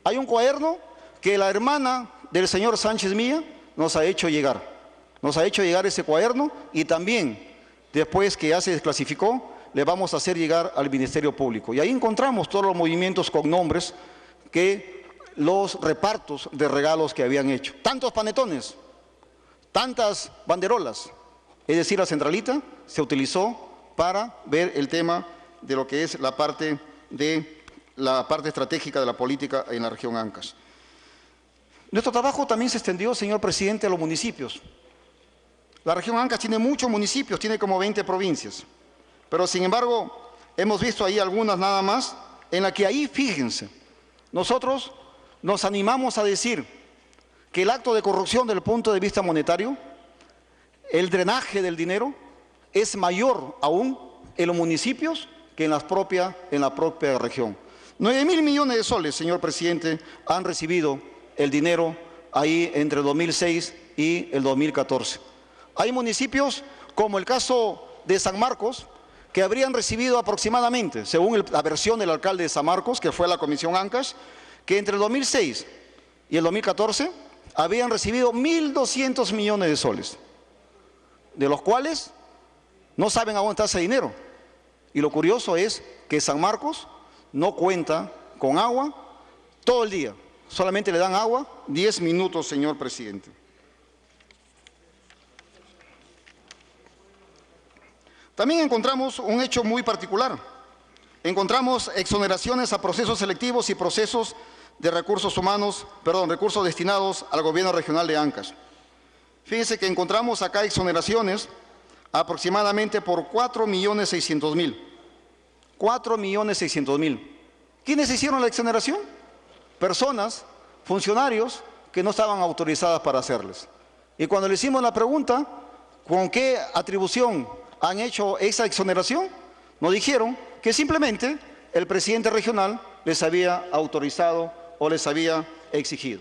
Hay un cuaderno que la hermana del señor Sánchez Milla nos ha hecho llegar. Nos ha hecho llegar ese cuaderno y también, después que ya se desclasificó, le vamos a hacer llegar al Ministerio Público. Y ahí encontramos todos los movimientos con nombres los repartos de regalos que habían hecho. Tantos panetones, tantas banderolas. Es decir, La Centralita se utilizó para ver el tema de lo que es la parte estratégica de la política en la región Ancash. Nuestro trabajo también se extendió, señor presidente, a los municipios. La región Ancash tiene muchos municipios, tiene como 20 provincias. Pero sin embargo, hemos visto ahí algunas nada más, en la que ahí, fíjense, nosotros nos animamos a decir que el acto de corrupción desde el punto de vista monetario, el drenaje del dinero, es mayor aún en los municipios que en la propia región. 9.000 millones de soles, señor presidente, han recibido el dinero ahí entre el 2006 y el 2014. Hay municipios, como el caso de San Marcos, que habrían recibido aproximadamente, según la versión del alcalde de San Marcos, que fue la Comisión Ancash, que entre el 2006 y el 2014 habían recibido 1.200 millones de soles, de los cuales no saben a dónde está ese dinero. Y lo curioso es que San Marcos no cuenta con agua todo el día, solamente le dan agua 10 minutos, señor presidente. También encontramos un hecho muy particular. Encontramos exoneraciones a procesos selectivos y procesos de recursos destinados al gobierno regional de Ancash. Fíjense que encontramos acá exoneraciones aproximadamente por 4.600.000. 4.600.000. ¿Quiénes hicieron la exoneración? Personas, funcionarios que no estaban autorizadas para hacerles. Y cuando le hicimos la pregunta, ¿con qué atribución han hecho esa exoneración? Nos dijeron que simplemente el presidente regional les había autorizado o les había exigido.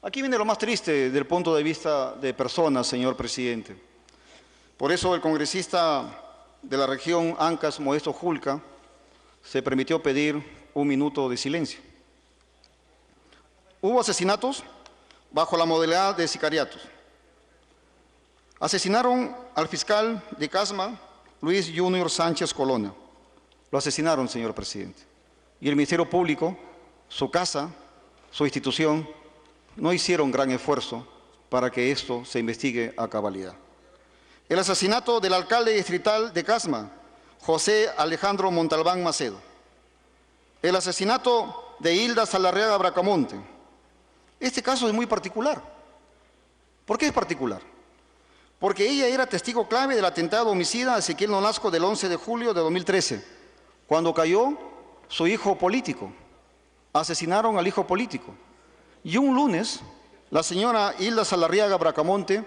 Aquí viene lo más triste desde el punto de vista de personas, señor presidente. Por eso el congresista de la región Ancash, Modesto Julca, se permitió pedir un minuto de silencio. Hubo asesinatos bajo la modalidad de sicariatos. Asesinaron al fiscal de Casma, Luis Junior Sánchez Colonna. Lo asesinaron, señor presidente. Y el Ministerio Público, su casa, su institución, no hicieron gran esfuerzo para que esto se investigue a cabalidad. El asesinato del alcalde distrital de Casma, José Alejandro Montalbán Macedo. El asesinato de Hilda Salarriaga Bracamonte. Este caso es muy particular. ¿Por qué es particular? Porque ella era testigo clave del atentado homicida a Ezequiel Nolasco del 11 de julio de 2013, cuando cayó su hijo político. Asesinaron al hijo político. Y un lunes, la señora Hilda Salarriaga Bracamonte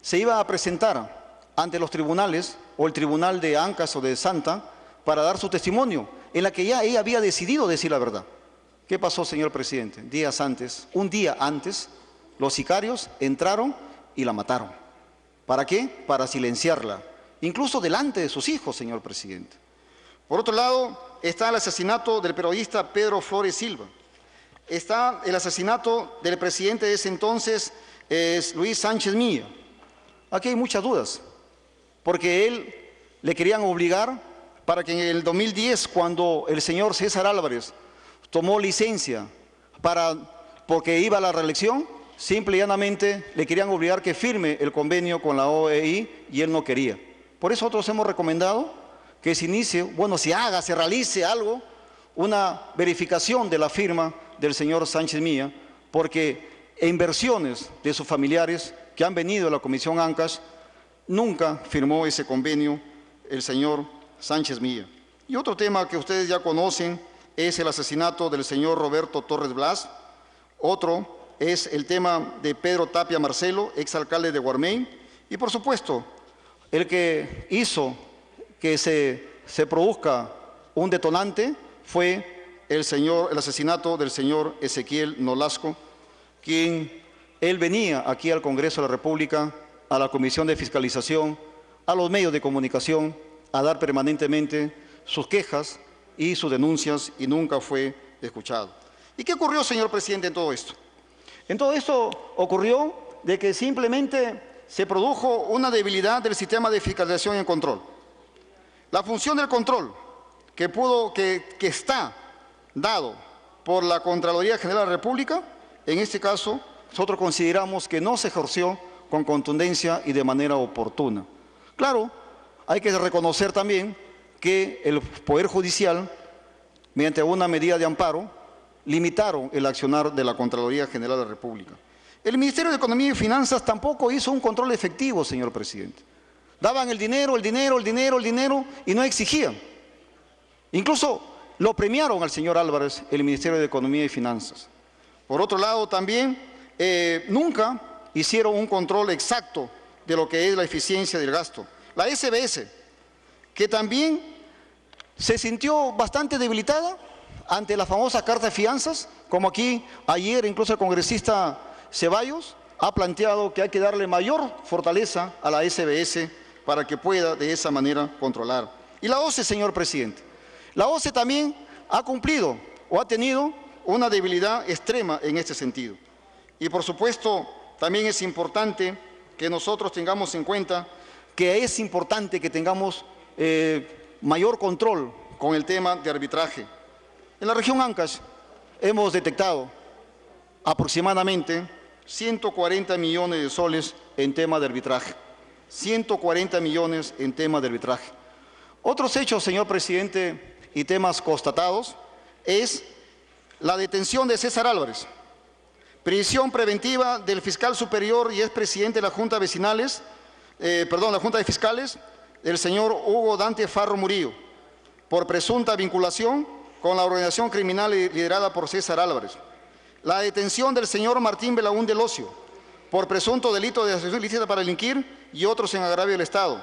se iba a presentar ante los tribunales, o el tribunal de Ancash o de Santa, para dar su testimonio, en la que ya ella había decidido decir la verdad. ¿Qué pasó, señor presidente? Un día antes, los sicarios entraron y la mataron. ¿Para qué? Para silenciarla, incluso delante de sus hijos, señor presidente. Por otro lado, está el asesinato del periodista Pedro Flores Silva. Está el asesinato del presidente de ese entonces, Luis Sánchez Milla. Aquí hay muchas dudas, porque él le querían obligar para que en el 2010, cuando el señor César Álvarez tomó licencia porque iba a la reelección, simple y llanamente le querían obligar que firme el convenio con la OEI y él no quería. Por eso nosotros hemos recomendado que se inicie, se realice algo, una verificación de la firma del señor Sánchez Milla, porque en versiones de sus familiares que han venido a la Comisión Ancash, nunca firmó ese convenio el señor Sánchez Milla. Y otro tema que ustedes ya conocen es el asesinato del señor Roberto Torres Blas. Otro es el tema de Pedro Tapia Marcelo, exalcalde de Guarmey. Y por supuesto, el que hizo que se produzca un detonante fue el asesinato del señor Ezequiel Nolasco, quien él venía aquí al Congreso de la República, a la Comisión de Fiscalización, a los medios de comunicación, a dar permanentemente sus quejas y sus denuncias, y nunca fue escuchado. ¿Y qué ocurrió, señor presidente, en todo esto? En todo esto ocurrió de que simplemente se produjo una debilidad del sistema de fiscalización y control. La función del control que está dado por la Contraloría General de la República, en este caso, nosotros consideramos que no se ejerció con contundencia y de manera oportuna. Claro, hay que reconocer también que el Poder Judicial, mediante una medida de amparo, limitaron el accionar de la Contraloría General de la República. El Ministerio de Economía y Finanzas tampoco hizo un control efectivo, señor presidente. Daban el dinero y no exigían. Incluso lo premiaron al señor Álvarez, el Ministerio de Economía y Finanzas. Por otro lado, también nunca hicieron un control exacto de lo que es la eficiencia del gasto. La SBS, que también se sintió bastante debilitada ante la famosa carta de fianzas, como aquí ayer incluso el congresista Ceballos ha planteado que hay que darle mayor fortaleza a la SBS para que pueda de esa manera controlar. Y la OCE, señor presidente, la OCE también ha cumplido o ha tenido una debilidad extrema en este sentido. Y por supuesto, también es importante que nosotros tengamos en cuenta que es importante que tengamos mayor control con el tema de arbitraje. En la región Ancash hemos detectado aproximadamente 140 millones de soles en tema de arbitraje. 140 millones en tema de arbitraje. Otros hechos, señor presidente, y temas constatados es la detención de César Álvarez, prisión preventiva del fiscal superior y expresidente de la Junta Vecinales, la Junta de Fiscales, el señor Hugo Dante Farro Murillo, por presunta vinculación con la organización criminal liderada por César Álvarez. La detención del señor Martín Belaún del Ocio, por presunto delito de asociación ilícita para delinquir y otros en agravio del Estado.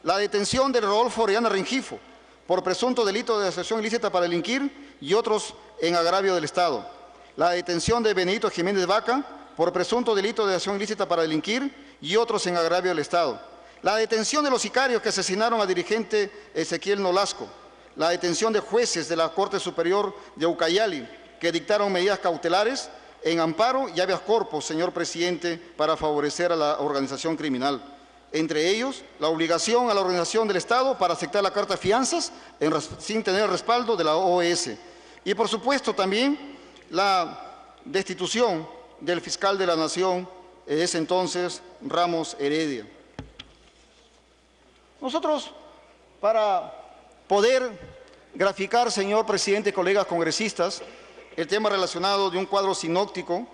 La detención de Rodolfo Orellana Rengifo, por presunto delito de asociación ilícita para delinquir y otros en agravio del Estado. La detención de Benedito Jiménez Vaca, por presunto delito de asociación ilícita para delinquir y otros en agravio del Estado. La detención de los sicarios que asesinaron al dirigente Ezequiel Nolasco. La detención de jueces de la Corte Superior de Ucayali, que dictaron medidas cautelares en amparo y habeas corpus, señor presidente, para favorecer a la organización criminal. Entre ellos, la obligación a la organización del Estado para aceptar la carta de fianzas sin tener el respaldo de la OES. Y por supuesto también la destitución del fiscal de la Nación, ese entonces Ramos Heredia. Nosotros, para poder graficar, señor presidente, colegas congresistas, el tema relacionado de un cuadro sinóptico,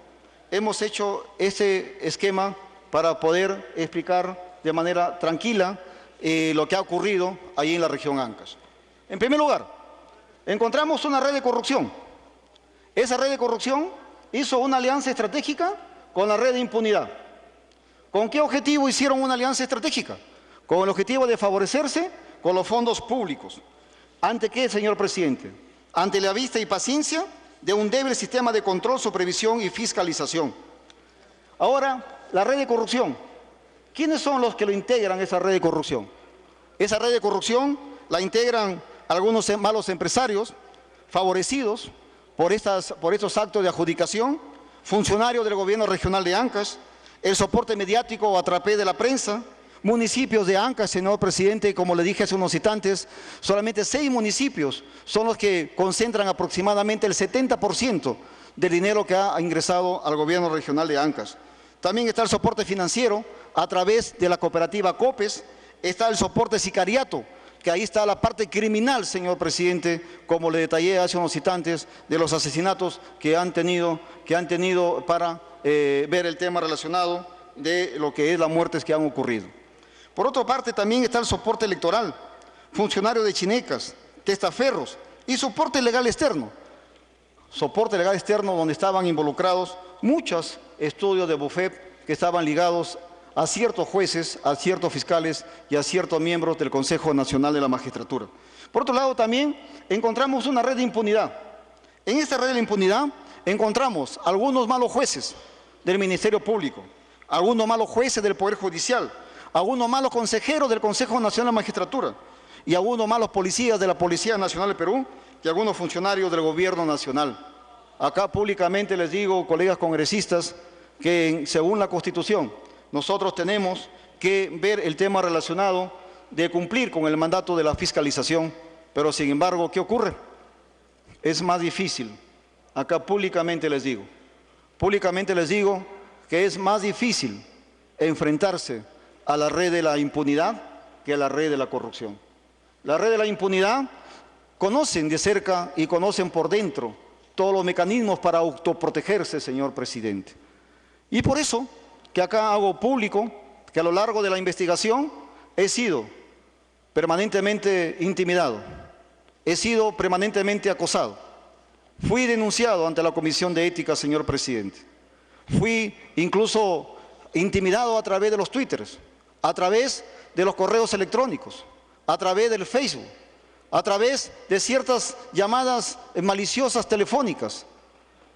hemos hecho ese esquema para poder explicar de manera tranquila lo que ha ocurrido ahí en la región Ancash. En primer lugar, encontramos una red de corrupción. Esa red de corrupción hizo una alianza estratégica con la red de impunidad. ¿Con qué objetivo hicieron una alianza estratégica? Con el objetivo de favorecerse con los fondos públicos. ¿Ante qué, señor presidente? Ante la vista y paciencia de un débil sistema de control, supervisión y fiscalización. Ahora, la red de corrupción ¿Quiénes son los que lo integran esa red de corrupción? Esa red de corrupción la integran algunos malos empresarios favorecidos por estos actos de adjudicación, funcionarios del gobierno regional de Ancash, el soporte mediático a través de la prensa, municipios de Ancash, señor presidente, como le dije hace unos instantes, solamente 6 municipios son los que concentran aproximadamente el 70% del dinero que ha ingresado al gobierno regional de Ancash. También está el soporte financiero a través de la cooperativa COPES, está el soporte sicariato, que ahí está la parte criminal, señor presidente, como le detallé hace unos instantes, de los asesinatos que han tenido para ver el tema relacionado de lo que es las muertes que han ocurrido. Por otra parte, también está el soporte electoral, funcionarios de Chinecas, testaferros y soporte legal externo. Soporte legal externo donde estaban involucrados muchos estudios de Bufep que estaban ligados a ciertos jueces, a ciertos fiscales y a ciertos miembros del Consejo Nacional de la Magistratura. Por otro lado, también encontramos una red de impunidad. En esta red de impunidad encontramos algunos malos jueces del Ministerio Público, algunos malos jueces del Poder Judicial, algunos malos consejeros del Consejo Nacional de la Magistratura y algunos malos policías de la Policía Nacional del Perú y algunos funcionarios del Gobierno Nacional. Acá públicamente les digo, colegas congresistas, que según la Constitución, nosotros tenemos que ver el tema relacionado de cumplir con el mandato de la fiscalización, pero sin embargo, ¿qué ocurre? Es más difícil. Acá públicamente les digo que es más difícil enfrentarse a la red de la impunidad que a la red de la corrupción. La red de la impunidad conocen de cerca y conocen por dentro todos los mecanismos para autoprotegerse, señor presidente. Y por eso que acá hago público que a lo largo de la investigación he sido permanentemente intimidado, he sido permanentemente acosado, fui denunciado ante la Comisión de Ética, señor presidente, fui incluso intimidado a través de los twitters, a través de los correos electrónicos, a través del Facebook, a través de ciertas llamadas maliciosas telefónicas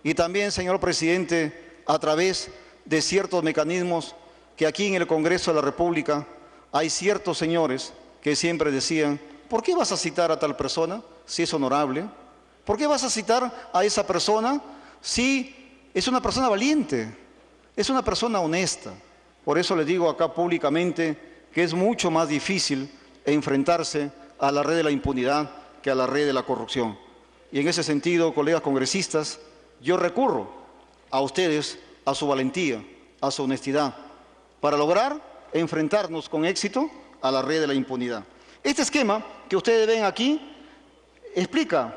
y también, señor presidente, a través de ciertos mecanismos que aquí en el Congreso de la República hay ciertos señores que siempre decían, ¿por qué vas a citar a tal persona si es honorable? ¿Por qué vas a citar a esa persona si es una persona valiente, es una persona honesta? Por eso les digo acá públicamente que es mucho más difícil enfrentarse a la red de la impunidad que a la red de la corrupción. Y en ese sentido, colegas congresistas, yo recurro a ustedes, a su valentía, a su honestidad, para lograr enfrentarnos con éxito a la red de la impunidad. Este esquema que ustedes ven aquí explica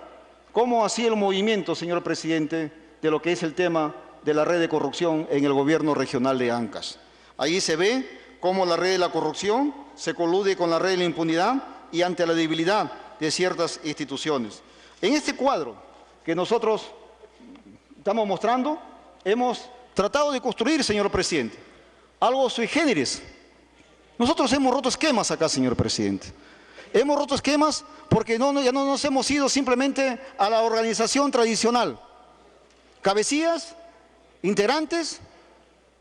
cómo ha sido el movimiento, señor presidente, de lo que es el tema de la red de corrupción en el gobierno regional de Ancash. Ahí se ve cómo la red de la corrupción se colude con la red de la impunidad y ante la debilidad de ciertas instituciones. En este cuadro que nosotros estamos mostrando, hemos tratado de construir, señor presidente, algo sui generis. Nosotros hemos roto esquemas acá, señor presidente. Hemos roto esquemas porque ya no nos hemos ido simplemente a la organización tradicional. Cabecillas, integrantes,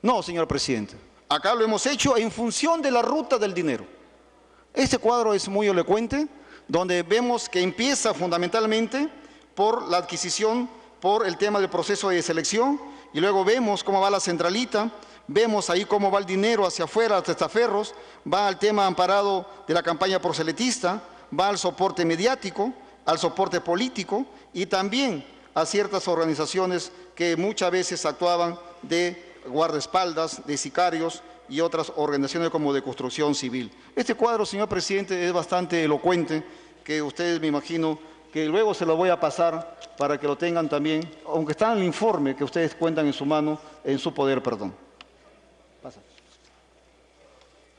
no, señor presidente. Acá lo hemos hecho en función de la ruta del dinero. Este cuadro es muy elocuente, donde vemos que empieza fundamentalmente por la adquisición, por el tema del proceso de selección, y luego vemos cómo va la centralita, vemos ahí cómo va el dinero hacia afuera, a testaferros, va al tema amparado de la campaña proselitista, va al soporte mediático, al soporte político y también a ciertas organizaciones que muchas veces actuaban de guardaespaldas, de sicarios y otras organizaciones como de construcción civil. Este cuadro, señor presidente, es bastante elocuente, que ustedes me imagino que luego se lo voy a pasar para que lo tengan también, aunque está en el informe que ustedes cuentan en su mano, en su poder, perdón. Pasa.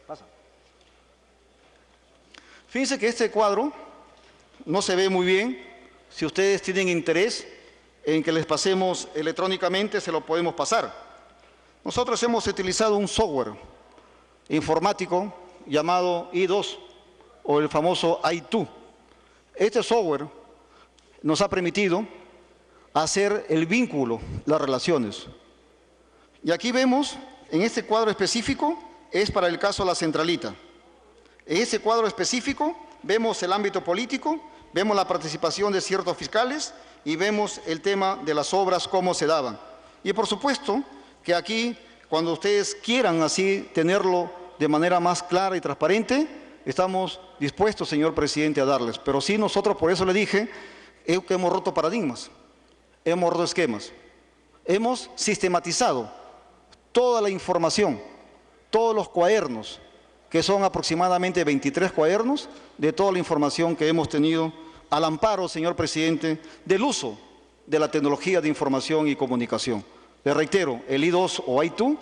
Pasa. Fíjense que este cuadro no se ve muy bien. Si ustedes tienen interés en que les pasemos electrónicamente, se lo podemos pasar. Nosotros hemos utilizado un software informático llamado I2 o el famoso I2. Este software nos ha permitido hacer el vínculo, las relaciones. Y aquí vemos, en este cuadro específico, es para el caso de la centralita. En ese cuadro específico vemos el ámbito político, vemos la participación de ciertos fiscales y vemos el tema de las obras, cómo se daban. Y por supuesto que aquí, cuando ustedes quieran así tenerlo de manera más clara y transparente, estamos dispuestos, señor presidente, a darles. Pero sí, nosotros, por eso le dije, que hemos roto paradigmas, hemos roto esquemas, hemos sistematizado toda la información, todos los cuadernos, que son aproximadamente 23 cuadernos, de toda la información que hemos tenido al amparo, señor presidente, del uso de la tecnología de información y comunicación. Le reitero, el I2 o I2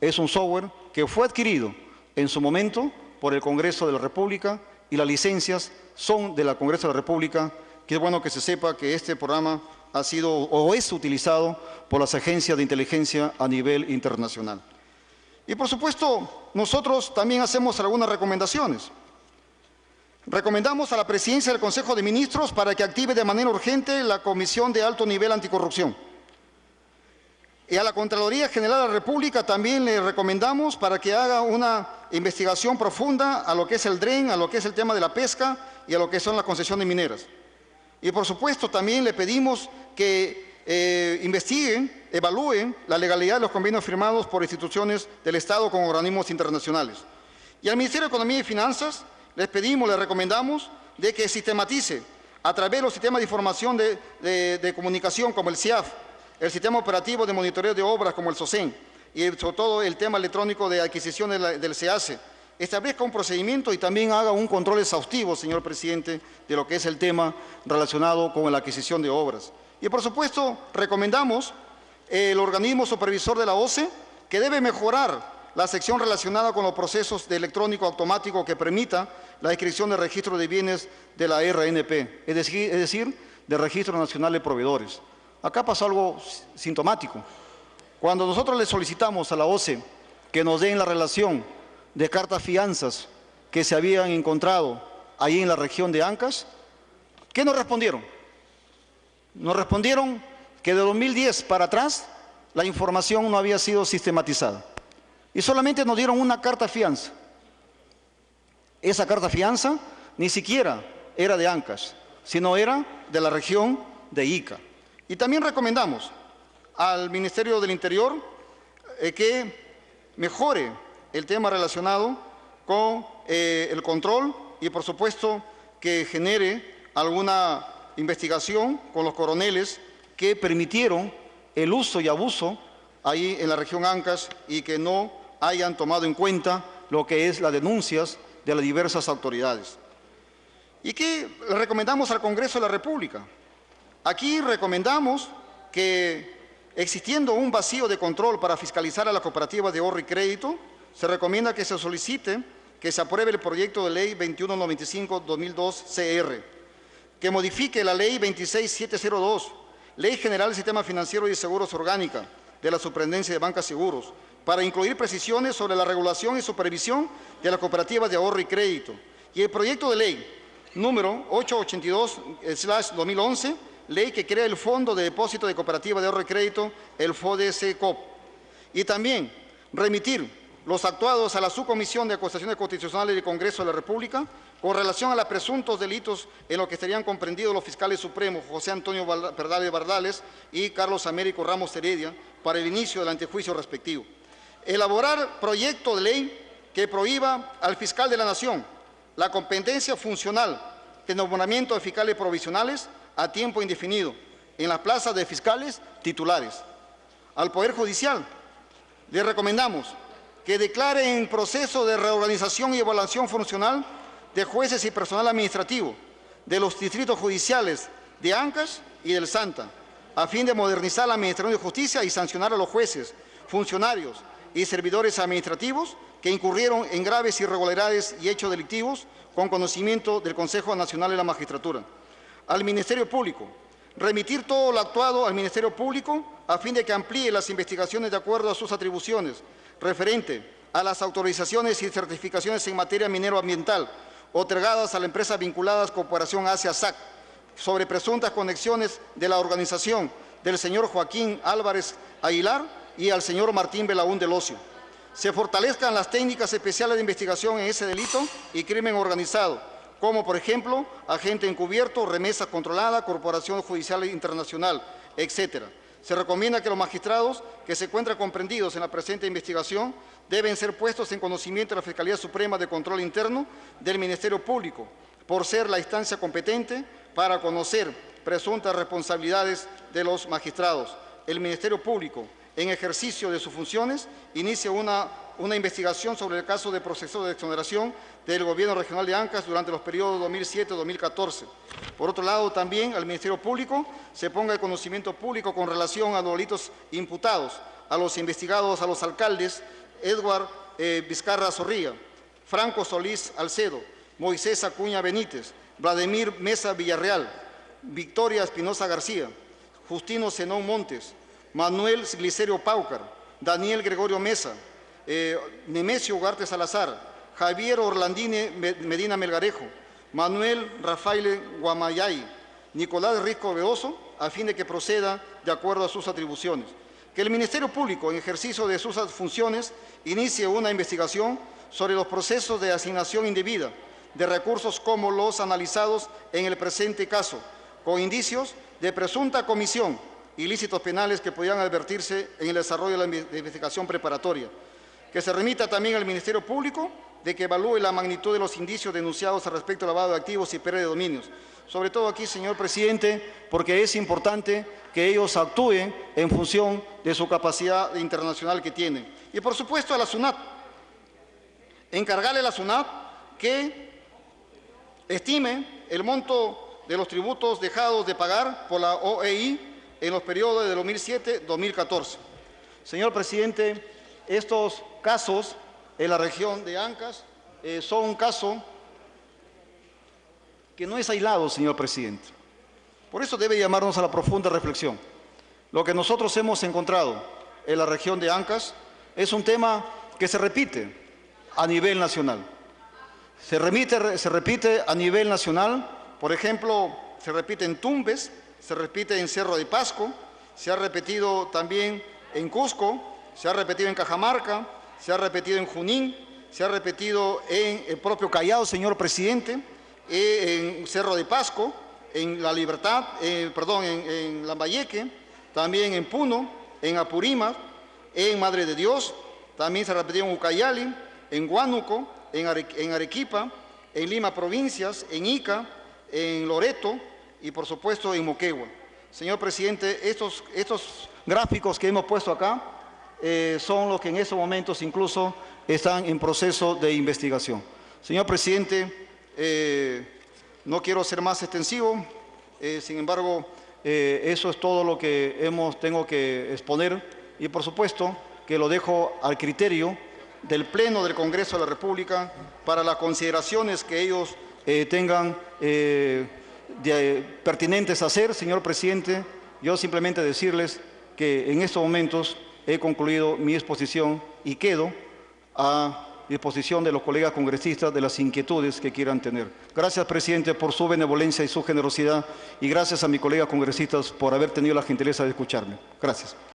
es un software que fue adquirido en su momento por el Congreso de la República y las licencias son de la Congreso de la República, que es bueno que se sepa que este programa ha sido o es utilizado por las agencias de inteligencia a nivel internacional. Y por supuesto, nosotros también hacemos algunas recomendaciones. Recomendamos a la Presidencia del Consejo de Ministros para que active de manera urgente la Comisión de Alto Nivel Anticorrupción. Y a la Contraloría General de la República también le recomendamos para que haga una investigación profunda a lo que es el DREN, a lo que es el tema de la pesca y a lo que son las concesiones mineras. Y por supuesto también le pedimos que investiguen, evalúen la legalidad de los convenios firmados por instituciones del Estado con organismos internacionales. Y al Ministerio de Economía y Finanzas les pedimos, les recomendamos de que sistematice a través de los sistemas de información de comunicación como el CIAF, el Sistema Operativo de Monitoreo de Obras como el SOCEN y sobre todo el tema electrónico de adquisición del SEACE, establezca un procedimiento y también haga un control exhaustivo, señor presidente, de lo que es el tema relacionado con la adquisición de obras. Y por supuesto, recomendamos el organismo supervisor de la OCE que debe mejorar la sección relacionada con los procesos de electrónico automático que permita la inscripción de registro de bienes de la RNP, es decir, del Registro Nacional de Proveedores. Acá pasó algo sintomático. Cuando nosotros le solicitamos a la OCE que nos den la relación de cartas fianzas que se habían encontrado ahí en la región de Ancash, ¿qué nos respondieron? Nos respondieron que de 2010 para atrás la información no había sido sistematizada. Y solamente nos dieron una carta fianza. Esa carta fianza ni siquiera era de Ancash, sino era de la región de Ica. Y también recomendamos al Ministerio del Interior que mejore el tema relacionado con el control y por supuesto que genere alguna investigación con los coroneles que permitieron el uso y abuso ahí en la región Ancash y que no hayan tomado en cuenta lo que es las denuncias de las diversas autoridades. ¿Y qué le recomendamos al Congreso de la República? Aquí recomendamos que, existiendo un vacío de control para fiscalizar a las cooperativas de ahorro y crédito, se recomienda que se solicite que se apruebe el proyecto de ley 2195-2002 CR, que modifique la ley 26702, Ley General del Sistema Financiero y de Seguros Orgánica de la Superintendencia de Bancas y Seguros, para incluir precisiones sobre la regulación y supervisión de las cooperativas de ahorro y crédito. Y el proyecto de ley número 882/2011, ley que crea el Fondo de Depósito de Cooperativas de Ahorro y Crédito, el FODECOP. Y también remitir los actuados a la Subcomisión de Acusaciones Constitucionales del Congreso de la República con relación a los presuntos delitos en los que estarían comprendidos los fiscales supremos José Antonio Bardales y Carlos Américo Ramos Heredia para el inicio del antejuicio respectivo. Elaborar proyecto de ley que prohíba al fiscal de la Nación la competencia funcional de nombramiento de fiscales provisionales a tiempo indefinido en las plazas de fiscales titulares. Al Poder Judicial le recomendamos que declare en proceso de reorganización y evaluación funcional de jueces y personal administrativo de los distritos judiciales de Ancash y del Santa, a fin de modernizar la Administración de Justicia y sancionar a los jueces, funcionarios y servidores administrativos que incurrieron en graves irregularidades y hechos delictivos con conocimiento del Consejo Nacional de la Magistratura. Al Ministerio Público, remitir todo lo actuado al Ministerio Público a fin de que amplíe las investigaciones de acuerdo a sus atribuciones referente a las autorizaciones y certificaciones en materia minero-ambiental otorgadas a la empresa vinculadas con Cooperación Asia-SAC sobre presuntas conexiones de la organización del señor Joaquín Álvarez Aguilar y al señor Martín Belaún del Ocio. se fortalezcan las técnicas especiales de investigación en ese delito y crimen organizado, como por ejemplo agente encubierto, remesa controlada, corporación judicial internacional, etc. Se recomienda que los magistrados que se encuentran comprendidos en la presente investigación deben ser puestos en conocimiento de la Fiscalía Suprema de Control Interno del Ministerio Público, por ser la instancia competente para conocer presuntas responsabilidades de los magistrados. El Ministerio Público, en ejercicio de sus funciones, inicia una investigación sobre el caso de proceso de exoneración del Gobierno Regional de Ancash durante los periodos 2007-2014. Por otro lado, también al Ministerio Público se ponga el conocimiento público con relación a los delitos imputados a los investigados, a los alcaldes Edward Vizcarra Zorrilla, Franco Solís Alcedo, Moisés Acuña Benítez, Vladimir Mesa Villarreal, Victoria Espinosa García, Justino Zenón Montes, Manuel Glicerio Paucar, Daniel Gregorio Mesa, Nemesio Ugarte Salazar, Javier Orlandine Medina Melgarejo, Manuel Rafael Guamayay, Nicolás Risco Veoso, a fin de que proceda de acuerdo a sus atribuciones. Que el Ministerio Público, en ejercicio de sus funciones, inicie una investigación sobre los procesos de asignación indebida de recursos como los analizados en el presente caso, con indicios de presunta comisión ilícitos penales que podrían advertirse en el desarrollo de la investigación preparatoria. Que se remita también al Ministerio Público de que evalúe la magnitud de los indicios denunciados al respecto del lavado de activos y pérdida de dominios. Sobre todo aquí, señor presidente, porque es importante que ellos actúen en función de su capacidad internacional que tienen. Y por supuesto a la SUNAT, encargarle a la SUNAT que estime el monto de los tributos dejados de pagar por la OEI en los periodos de 2007-2014. Señor presidente, estos casos en la región de Ancash son un caso que no es aislado, señor presidente. Por eso debe llamarnos a la profunda reflexión. Lo que nosotros hemos encontrado en la región de Ancash es un tema que se repite a nivel nacional. Se repite a nivel nacional, por ejemplo, se repite en Tumbes, se repite en Cerro de Pasco, se ha repetido también en Cusco, se ha repetido en Cajamarca, se ha repetido en Junín, se ha repetido en el propio Callao, señor presidente, en Cerro de Pasco, en La Libertad, en Lambayeque, también en Puno, en Apurímac, en Madre de Dios, también se ha repetido en Ucayali, en Huánuco, en Arequipa, en Lima Provincias, en Ica, en Loreto y por supuesto en Moquegua. Señor presidente, estos gráficos que hemos puesto acá son los que en estos momentos incluso están en proceso de investigación. Señor presidente, no quiero ser más extensivo, sin embargo, eso es todo lo que tengo que exponer y por supuesto que lo dejo al criterio del Pleno del Congreso de la República para las consideraciones que ellos tengan pertinentes a hacer. Señor presidente, yo simplemente decirles que en estos momentos he concluido mi exposición y quedo a disposición de los colegas congresistas de las inquietudes que quieran tener. Gracias, presidente, por su benevolencia y su generosidad y gracias a mis colegas congresistas por haber tenido la gentileza de escucharme. Gracias.